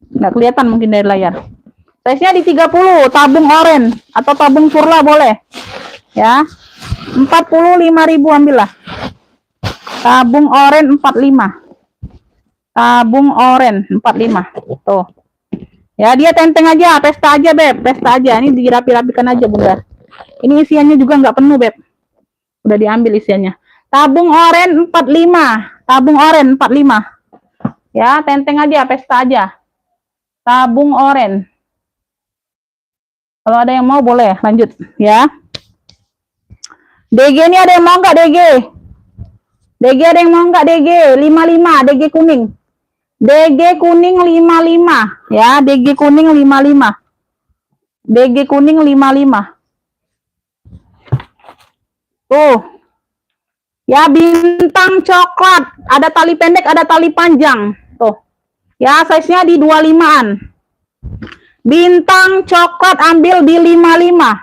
Speaker 1: Nggak kelihatan mungkin dari layar. Size-nya di 30, tabung orange atau tabung Furla boleh. Ya. 45.000 ambillah. Tabung orange 45. Tabung orange 45. Tuh. Ya, dia tenteng aja, pesta aja, Beb. Pesta aja. Ini dirapi-rapikan aja, Bunda. Ini isiannya juga nggak penuh, Beb. Udah diambil isiannya. Tabung orange 45. Tabung orange 45. Ya, tenteng aja, pesta aja. Tabung orange. Kalau ada yang mau boleh, lanjut ya. DG ini ada yang mau nggak DG? DG ada yang mau nggak DG? 55, DG kuning. DG kuning 55 ya, DG kuning 55. DG kuning 55. Tuh. Ya, bintang coklat, ada tali pendek, ada tali panjang. Tuh. Ya, size-nya di 25-an. Bintang coklat ambil di 55.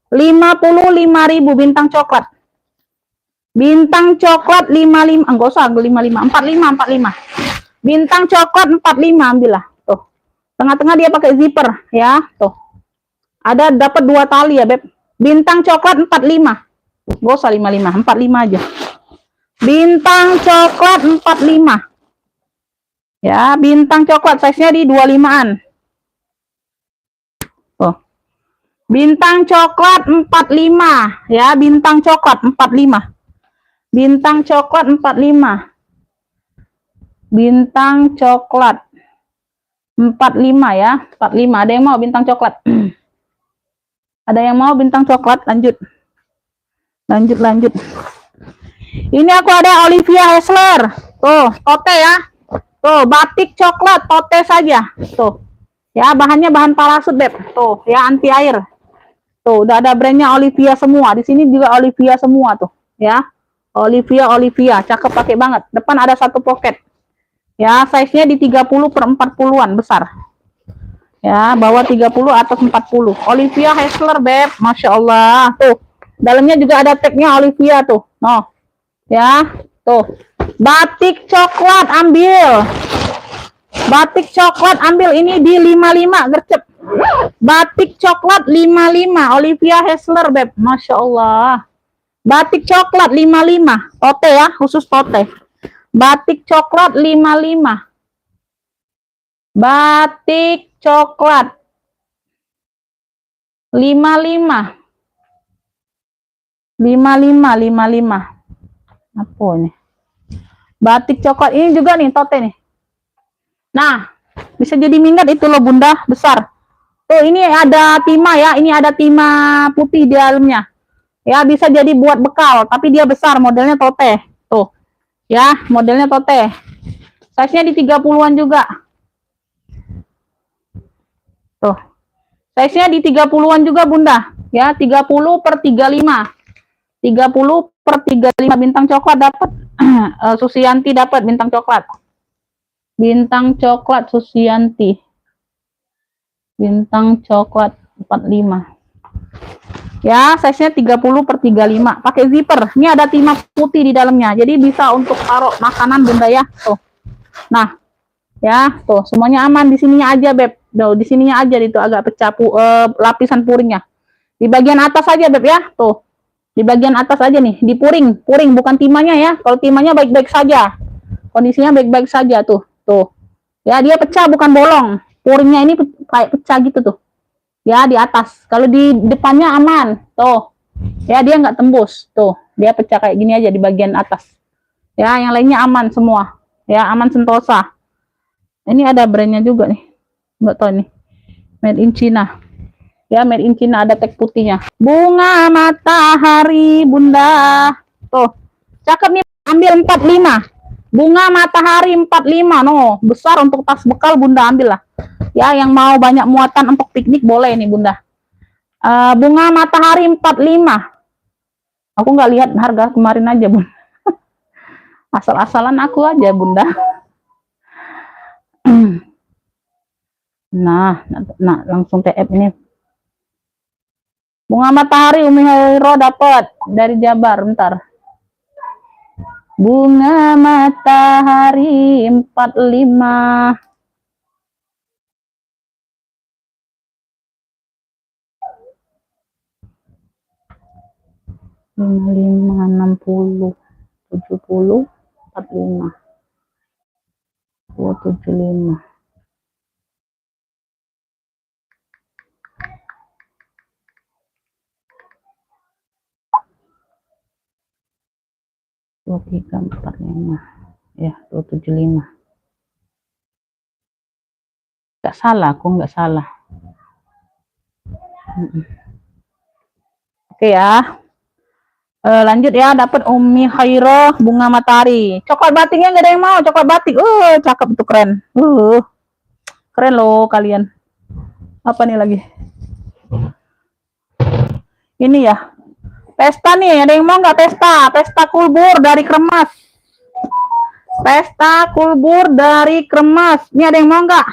Speaker 1: 55.000 bintang coklat. Bintang coklat 55, enggak usah 55, 45. Bintang coklat 45 ambillah. Tuh. Tengah-tengah dia pakai zipper ya, tuh. Ada dapat 2 tali ya, Beb. Bintang coklat 45. Enggak usah 55, 45 aja. Bintang coklat 45. Ya, bintang coklat size-nya di 25-an. Tuh. Bintang coklat 45 ya, bintang coklat 45. Bintang coklat 45. Bintang coklat 45 ya, 45. Ada yang mau bintang coklat? Ada yang mau bintang coklat? Lanjut. Lanjut. Ini aku ada Olivia Hessler. Tuh, tote ya. Tuh, batik coklat, tote saja. Tuh. Ya, bahannya bahan parasut, Beb. Tuh, ya, anti air. Tuh, udah ada brandnya Olivia semua. Di sini juga Olivia semua tuh, ya. Olivia, cakep pakai banget. Depan ada 1 pocket. Ya, size-nya di 30/40-an besar. Ya, bawah 30, atas 40. Olivia Hessler, Beb. Masya Allah. Tuh, dalamnya juga ada tagnya Olivia tuh. No. Ya, tuh. Batik coklat ambil. Batik coklat ambil, ini di 55 gercep. Batik coklat 55 Olivia Hessler Beb. Masya Allah. Batik coklat 55 tote ya, khusus tote. Batik coklat 55. Batik coklat 55. 55. Apa ini? Batik coklat ini juga nih tote nih. Nah, bisa jadi minggat itu loh Bunda, besar. Tuh ini ada timah ya, ini ada timah putih di dalamnya. Ya, bisa jadi buat bekal, tapi dia besar, modelnya tote. Tuh. Ya, modelnya tote. Size-nya di 30-an juga. Tuh. Size-nya di 30-an juga, Bunda. Ya, 30 per 35. 30 per 35 bintang coklat dapat. Susianti dapat bintang coklat. Bintang coklat Susianti. Bintang coklat 45. Ya, size-nya 30 per 35. Pakai zipper. Ini ada timah putih di dalamnya. Jadi bisa untuk taruh makanan Bunda ya. Tuh. Nah, ya, tuh semuanya aman di sininya aja, Beb. Tuh, di sininya aja itu agak pecah lapisan puringnya. Di bagian atas aja, Beb ya. Tuh. Di bagian atas aja nih, di puring bukan timahnya ya. Kalau timahnya baik-baik saja. Kondisinya baik-baik saja tuh. Tuh. Ya, dia pecah bukan bolong. Puringnya ini kayak pecah gitu tuh. Ya, di atas. Kalau di depannya aman. Tuh. Ya, dia nggak tembus. Tuh. Dia pecah kayak gini aja di bagian atas. Ya, yang lainnya aman semua. Ya, aman sentosa. Ini ada brandnya juga nih. Nggak tahu nih. Made in China. Ya, made in China, ada tag putihnya. Bunga matahari Bunda. Tuh. Cakep nih. Ambil 45. Bunga matahari 45. No, besar untuk tas bekal Bunda, ambil lah. Ya, yang mau banyak muatan untuk piknik boleh nih Bunda. Bunga matahari 45. Aku nggak lihat harga kemarin aja Bunda. Asal-asalan aku aja Bunda. Nah, langsung TF ini. Bunga matahari Umi Hairo dapat dari Jabar, bentar. Bunga matahari 45. 55, 60, 70, 45, 75. Dua tiga empat lima, ya 275. Nggak salah, aku nggak salah. Oke ya. Lanjut ya, dapat Umi Hairo bunga matahari. Coklat batiknya nggak ada yang mau, coklat batik. Cakep tuh, keren. Keren loh kalian. Apa nih lagi? Ini ya. Pesta nih, ada yang mau nggak pesta? Pesta kulbur dari Kremas. Pesta kulbur dari Kremas. Ini ada yang mau nggak?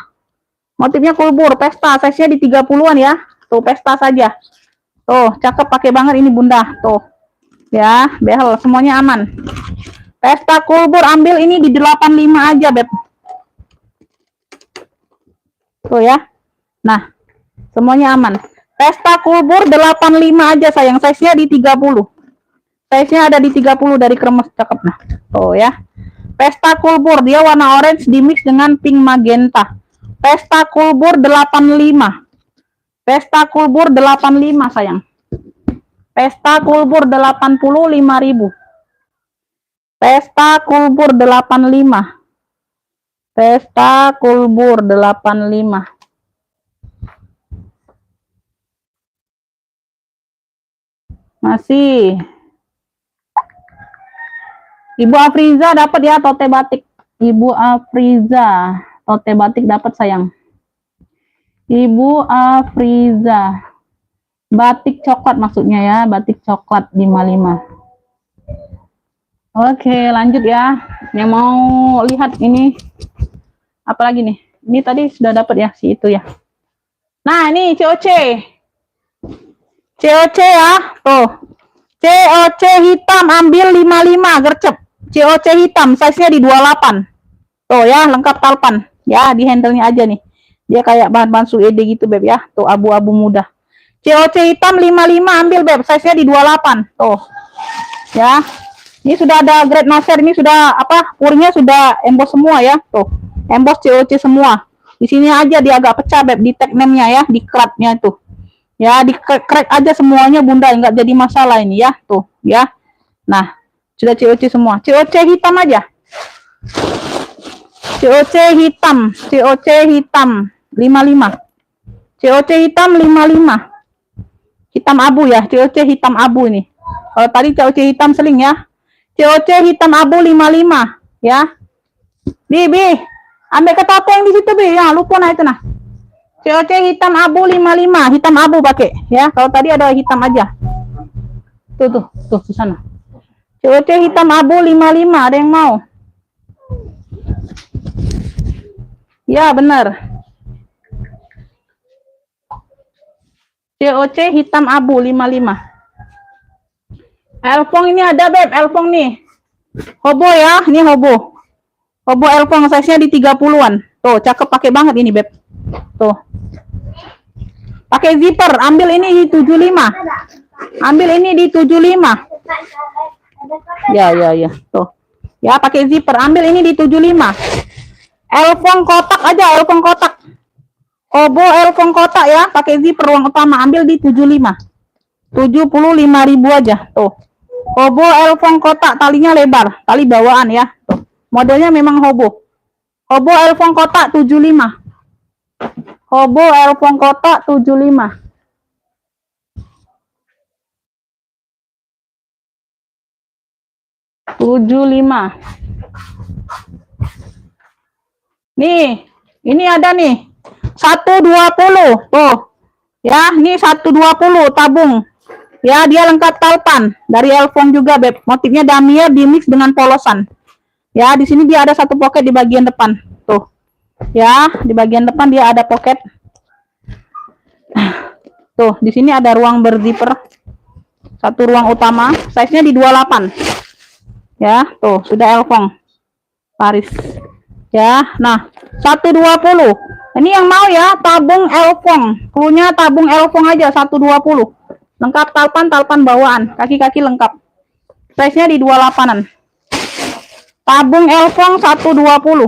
Speaker 1: Motifnya kulbur, pesta. Size-nya di 30-an ya. Tuh, pesta saja. Tuh, cakep, pakai banget ini Bunda. Tuh. Ya, behel, semuanya aman. Pesta kulbur ambil ini di 85 aja, Beb. Tuh ya. Nah, semuanya aman. Pesta kulbur 85 aja sayang, size-nya di 30. Size-nya ada di 30 dari Kremes, cakep nah. Tuh ya. Pesta kulbur, dia warna orange dimix dengan pink magenta. Pesta kulbur 85. Pesta kulbur 85 sayang. Pesta kulbur 85.000. Pesta kulbur 85. Pesta kulbur 85. Masih. Ibu Afriza dapat ya tote batik. Ibu Afriza, tote batik dapat sayang. Ibu Afriza. Batik coklat maksudnya ya, batik coklat 55. Oke, lanjut ya. Yang mau lihat ini apa lagi nih? Ini tadi sudah dapat ya si itu ya. Nah, ini COC. COC ya, tuh. COC hitam ambil 55 gercep. COC hitam, size-nya di 28. Tuh ya, lengkap talpan. Ya, di handle-nya aja nih. Dia kayak bahan-bahan suede gitu, Beb ya. Tuh, abu-abu muda. COC hitam 55, ambil, Beb. Size-nya di 28. Tuh. Ya. Ini sudah ada grade noser, ini sudah apa? Purnya sudah emboss semua ya. Tuh. Emboss COC semua. Di sini aja dia agak pecah, Beb, di tag name-nya ya, di crack-nya itu. Ya, di crack aja semuanya, Bunda, enggak jadi masalah ini ya. Tuh, ya. Nah, sudah COC semua. COC hitam aja. COC hitam 55. COC hitam 55. Hitam abu ya, COC hitam abu ini. Kalau tadi COC hitam seling ya. COC hitam abu 55 ya. Bi, ambil ketoto yang di situ, Bi. Ya, lupa nah itu nah. COC hitam abu 55, hitam abu pakai ya. Kalau tadi ada hitam aja. Tuh di sana. COC hitam abu 55, ada yang mau? Ya, benar. COC hitam abu 55. Elfong ini ada, Beb. Elfong nih. Hobo ya, ini hobo. Hobo elfong size-nya di 30-an. Tuh, cakep pakai banget ini, Beb. Tuh. Pakai zipper, ambil ini di 75. Ambil ini di 75. Ya. Tuh. Ya, pakai zipper, ambil ini di 75. Elfong kotak aja, elfong kotak. Hobo elfong kotak ya, pakai zipper ruang utama, ambil di 75. 75.000 aja, tuh. Hobo elfong kotak, talinya lebar, tali bawaan ya, tuh. Modelnya memang hobo. Hobo elfong kotak 75. Hobo elfong kotak 75. Nih, ini ada nih. 120. Tuh. Ya, ini 120 tabung. Ya, dia lengkap talpan. Dari Elfong juga, Beb. Motifnya damier dimix dengan polosan. Ya, di sini dia ada satu pocket di bagian depan. Tuh. Ya, di bagian depan dia ada pocket. Tuh, di sini ada ruang berzipper. Satu ruang utama, size-nya di 28. Ya, tuh, sudah Elfong. Paris. Ya, nah, 120. Ini yang mau ya, tabung Elfong. Cluenya tabung Elfong aja, 120. Lengkap talpan bawaan, kaki-kaki lengkap. Size-nya di 28-an. Tabung Elfong 120.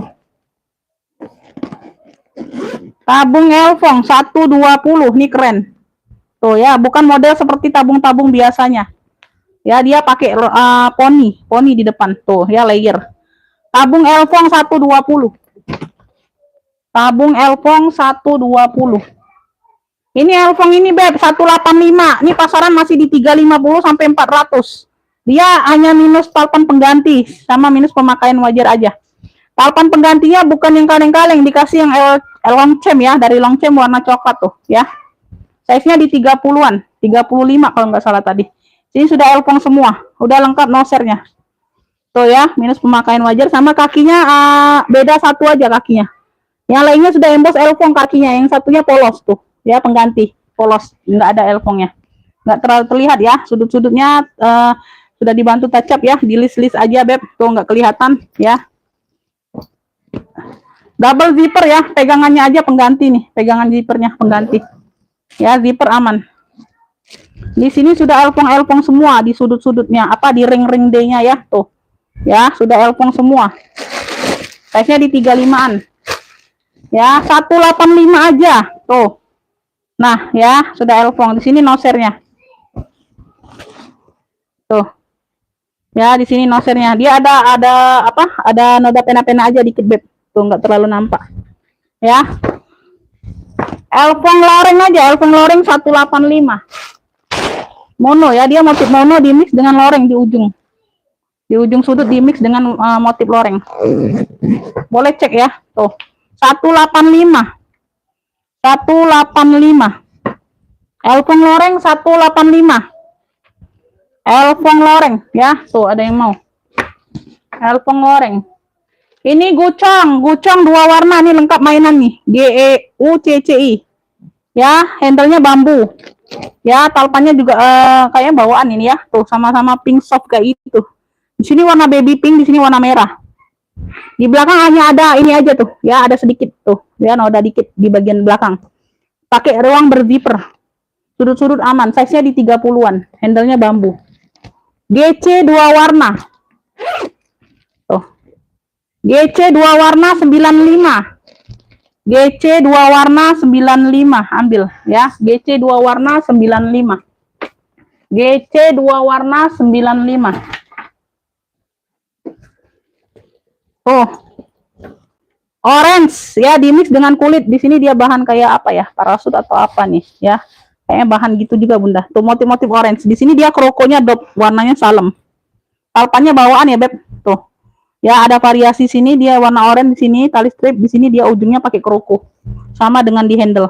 Speaker 1: Tabung Elfong 120, ini keren. Tuh ya, bukan model seperti tabung-tabung biasanya. Ya, dia pakai poni di depan. Tuh ya, layer. Tabung Elfong 120. Tabung Elfong 120. Ini Elfong ini, Beb, 185. Ini pasaran masih di 350 sampai 400. Dia hanya minus talpan pengganti sama minus pemakaian wajar aja. Talpan penggantinya bukan yang kaleng-kaleng, dikasih yang Longchamp ya, dari Longchamp warna coklat tuh ya. Size-nya di 30-an, 35 kalau nggak salah tadi. Ini sudah Elfong semua, udah lengkap nosernya. Tuh ya, minus pemakaian wajar, sama kakinya beda satu aja kakinya. Yang lainnya sudah emboss Elfong kakinya, yang satunya polos tuh. Ya, pengganti polos, nggak ada Elfongnya. Nggak terlalu terlihat ya, sudut-sudutnya sudah dibantu touch up ya, di list-list aja, Beb. Tuh nggak kelihatan ya. Double zipper ya, pegangannya aja pengganti nih, pegangan zippernya pengganti. Ya, zipper aman. Di sini sudah Elfong semua di sudut-sudutnya, apa di ring-ring D-nya ya, tuh. Ya, sudah Elfong semua. Size-nya di 35-an. Ya, 185 aja, tuh. Nah, ya, sudah Elfong. Di sini nosernya. Tuh. Ya, di sini nosernya. Dia ada apa? Ada noda pena-pena aja dikit, Beb. Tuh, nggak terlalu nampak. Ya. Elfong loreng aja, Elfong loreng 185. Mono ya, dia motif mono di mix dengan loreng di ujung. Di ujung sudut di mix dengan motif loreng. Boleh cek ya. Tuh. 185. 185. Elfong loreng 185. Elfong loreng ya. Tuh, ada yang mau. Elfong loreng. Ini gucong 2 warna nih, lengkap mainan nih. GEUCCI. Ya, handle-nya bambu. Ya, talpannya juga kayak bawaan ini ya. Tuh, sama-sama pink soft kayak itu. Di sini warna baby pink, di sini warna merah. Di belakang hanya ada ini aja tuh, ya ada sedikit tuh, ya noda dikit di bagian belakang. Pakai ruang berzipper. Sudut-sudut aman, size-nya di 30-an. Handle-nya bambu. GC 2 warna. Tuh. GC 2 warna 95. GC 2 warna 95, ambil ya. GC 2 warna 95. GC 2 warna 95. Oh. Orange ya, di mix dengan kulit. Di sini dia bahan kayak apa ya? Parasut atau apa nih ya? Kayaknya bahan gitu juga Bunda. Tuh motif-motif orange. Di sini dia krokonya dop, warnanya salem. Talpannya bawaan ya, Beb. Tuh. Ya, ada variasi sini dia warna orange di sini, tali strip di sini dia ujungnya pakai kroko. Sama dengan di handle.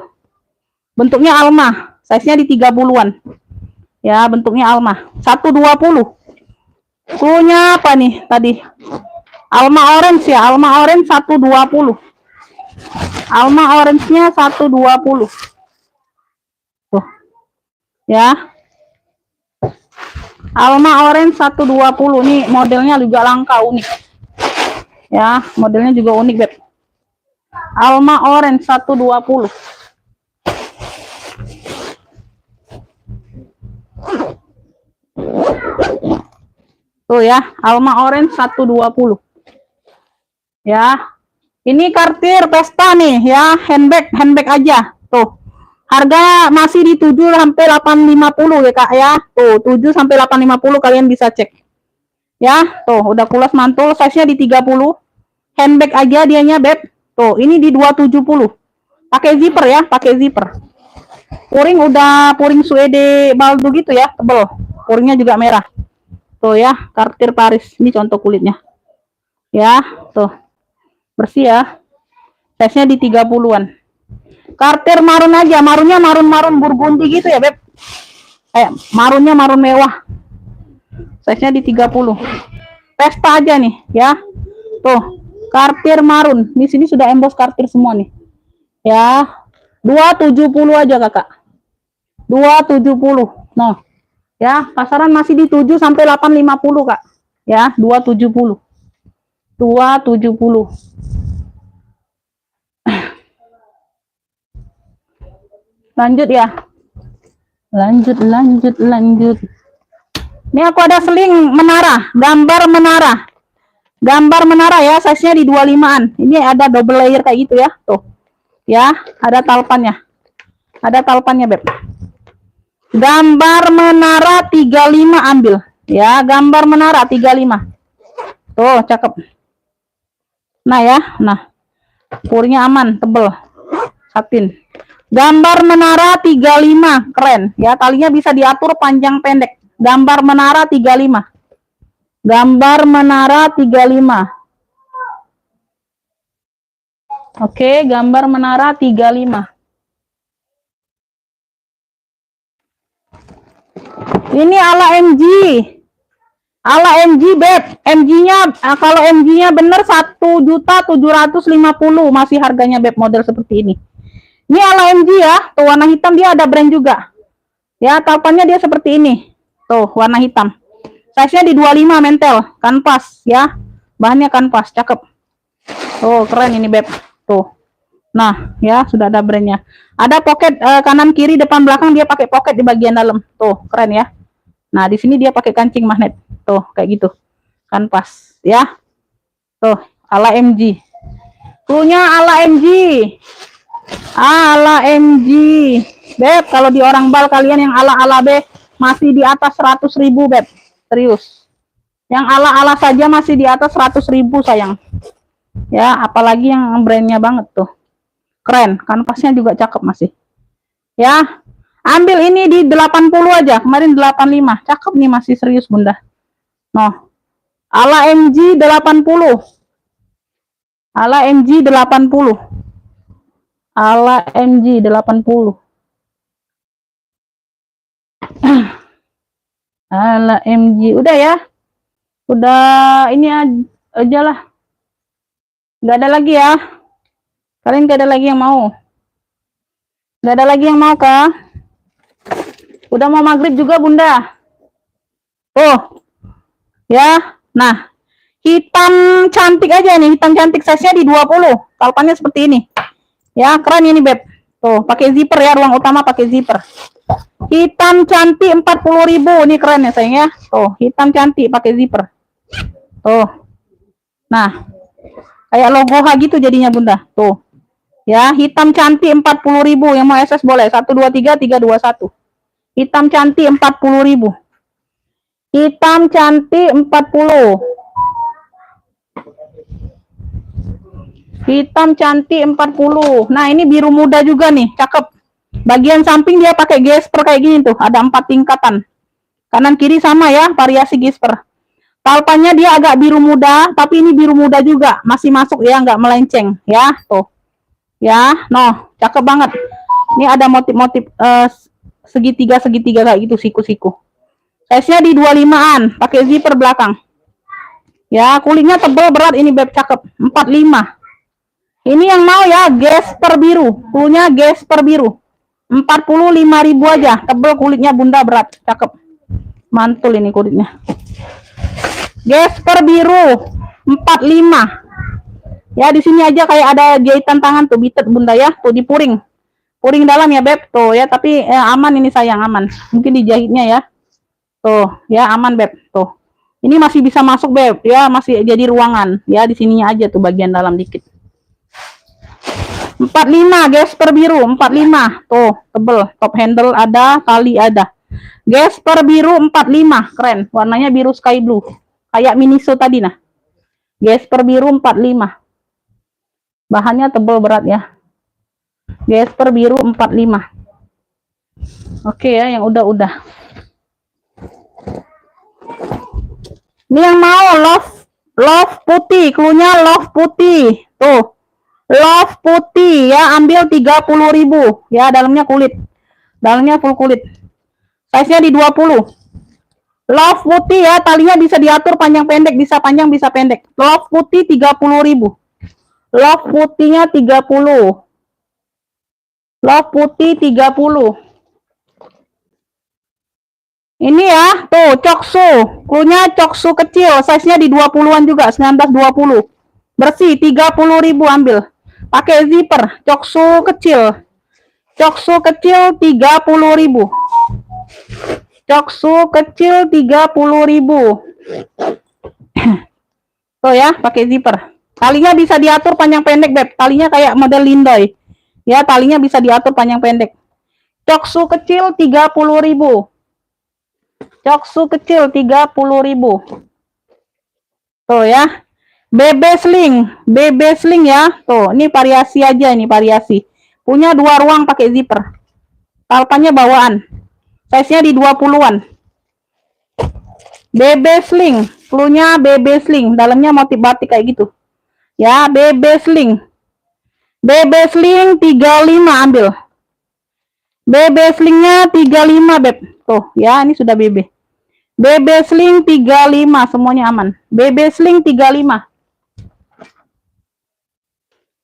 Speaker 1: Bentuknya alma, size-nya di 30-an. Ya, bentuknya alma. 120. Punya apa nih tadi? Alma orange ya, alma orange 120. Alma orange-nya 120. Tuh. Ya. Alma orange 120 nih, modelnya juga langka, unik. Ya, modelnya juga unik, Beb. Alma orange 120. Tuh ya, Alma orange 120. Ya. Ini kartir pesta nih ya, handbag aja. Tuh. Harga masih di 7 sampai 850 ya, Kak ya. Tuh, 7 sampai 850 kalian bisa cek. Ya, tuh udah kulas mantul, size-nya di 30. Handbag aja dianya, Beb. Tuh, ini di 270. Pakai zipper ya, pakai zipper. Puring udah puring suede baldo gitu ya, tebel. Puringnya juga merah. Tuh ya, kartir Paris. Ini contoh kulitnya. Ya, tuh. Bersih ya. Size-nya di 30-an. Kartir marun aja, marunnya marun-marun burgundi gitu ya, Beb. Marunnya marun mewah. Size-nya di 30. Pesta aja nih, ya. Tuh, kartir marun. Di sini sudah emboss kartir semua nih. Ya. 270 aja, Kakak. 270. Nah, ya, pasaran masih di 7 sampai 850, Kak. Ya, 270. 270. Lanjut ya. Lanjut. Ini aku ada seling menara, gambar menara. Gambar menara ya, size-nya di 25-an. Ini ada double layer kayak gitu ya. Tuh. Ya, ada talpannya. Ada talpannya, Beb. Gambar menara 35 ambil. Ya, gambar menara 35. Tuh, cakep. Nah ya, nah. Puringnya aman, tebel. Satin. Gambar menara 35, keren. Ya, talinya bisa diatur panjang pendek. Gambar menara 35. Gambar menara 35. Oke, gambar menara 35. Ini ala MG. Ala MG, Beb. MG-nya kalau MG-nya bener 1.750 masih harganya, Beb, model seperti ini. Ini ala MG ya, tuh warna hitam dia ada brand juga. Ya, talpannya dia seperti ini. Tuh, warna hitam. Size-nya di 25 mentel, kanvas ya. Bahannya kanvas, cakep. Tuh, keren ini, Beb. Tuh. Nah, ya, sudah ada brandnya. Ada pocket kanan kiri depan belakang dia pakai pocket di bagian dalam. Tuh, keren ya. Nah, di sini dia pakai kancing magnet. Tuh, kayak gitu. Kanvas, ya. Tuh, ala MG. Cluenya ala MG. Ala MG. Beb, kalau di orang bal kalian yang ala-ala B masih di atas 100.000, Beb. Serius. Yang ala-ala saja masih di atas 100.000, sayang. Ya, apalagi yang brandnya banget tuh. Keren, kanvasnya juga cakep masih. Ya. Ambil ini di 80 aja. Kemarin 85. Cakep nih, masih serius, Bunda. Noh. Ala MG 80. Ala MG 80. Ala MG 80. Ala MG. Udah ya. Udah ini aja lah. Nggak ada lagi ya. Kalian nggak ada lagi yang mau? Nggak ada lagi yang mau, Kak? Udah mau maghrib juga, Bunda. Tuh. Ya. Nah, hitam cantik aja nih, hitam cantik, size-nya di 20. Kalpannya seperti ini. Ya, keren ini, Beb. Tuh, pakai zipper ya, ruang utama pakai zipper. Hitam cantik 40.000. Ini keren ya, sayang ya. Tuh, hitam cantik pakai zipper. Tuh. Nah, kayak logo H gitu jadinya, Bunda. Tuh. Ya, hitam cantik 40.000. Yang mau SS boleh. 123 321. Hitam cantik 40.000. Hitam cantik 40. Hitam cantik 40. Nah, ini biru muda juga nih, cakep. Bagian samping dia pakai gesper kayak gini tuh, ada 4 tingkatan. Kanan kiri sama ya, variasi gesper. Palpannya dia agak biru muda, tapi ini biru muda juga, masih masuk ya, nggak melenceng ya, tuh. Ya, noh, cakep banget. Ini ada motif-motif segitiga-segitiga kayak gitu, siku-siku. Size-nya di 25-an, pakai zipper belakang. Ya, kulitnya tebal berat ini, Beb, cakep. 45. Ini yang mau ya, gesper biru. Punya gesper biru. 45.000 aja. Tebel kulitnya, Bunda, berat. Cakep. Mantul ini kulitnya. Gesper biru. 45. Ya, di sini aja kayak ada jahitan tangan tuh, bitet, Bunda ya. Tuh di puring. Puring dalam ya, Beb. Tuh ya, tapi aman ini sayang, aman. Mungkin dijahitnya ya. Tuh, ya aman, Beb. Tuh. Ini masih bisa masuk, Beb. Ya, masih jadi ruangan. Ya, di sininya aja tuh bagian dalam dikit. 45 gesper biru, 45. Tuh, tebel. Top handle ada, tali ada. Gesper biru 45, keren. Warnanya biru sky blue. Kayak Miniso tadi nah. Gesper biru 45. Bahannya tebel berat ya. Gesper biru 45. Oke ya, yang udah-udah. Ini yang mau love putih, klunya love putih. Tuh. Love putih ya, ambil 30.000 ya, dalamnya kulit. Dalamnya full kulit. Size-nya di 20. Love putih ya, talinya bisa diatur panjang pendek, bisa panjang bisa pendek. Love putih 30.000. Love putihnya 30. Love putih 30. Ini ya, tuh coksu. Klunya coksu kecil, size-nya di 20-an juga, 19-20. Bersih 30.000 ambil. Pakai zipper, coksu kecil. Coksu kecil 30.000. Coksu kecil 30.000. Tuh ya, pakai zipper. Talinya bisa diatur panjang pendek, Beb. Talinya kayak model Lindoy. Ya, talinya bisa diatur panjang pendek. Coksu kecil 30.000. Coksu kecil 30.000. Tuh ya. BB sling ya. Tuh, ini variasi aja, ini variasi. Punya 2 ruang pakai zipper. Kalpannya bawaan. Size-nya di 20-an. BB sling, cluenya BB sling, dalamnya motif batik kayak gitu. Ya, BB sling. BB sling 35 ambil. BB slingnya 35, Beb. Tuh, ya, ini sudah BB. BB sling 35, semuanya aman. BB sling 35.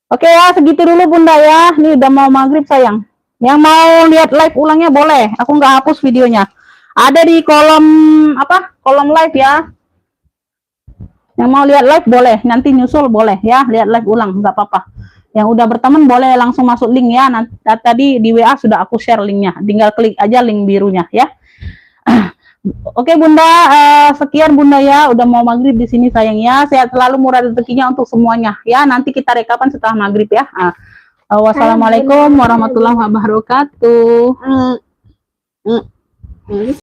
Speaker 1: Oke ya, segitu dulu Bunda ya. Ini udah mau maghrib sayang. Yang mau lihat live ulangnya boleh. Aku nggak hapus videonya. Ada di kolom apa? Kolom live ya. Yang mau lihat live boleh. Nanti nyusul boleh ya. Lihat live ulang nggak apa-apa. Yang udah berteman boleh langsung masuk link ya. Nanti tadi di WA sudah aku share linknya. Tinggal klik aja link birunya ya. Oke Bunda, sekian Bunda ya, udah mau maghrib di sini sayang ya. Sehat selalu, murah rezekinya untuk semuanya ya. Nanti kita rekapan setelah maghrib ya. Wassalamualaikum warahmatullahi wabarakatuh.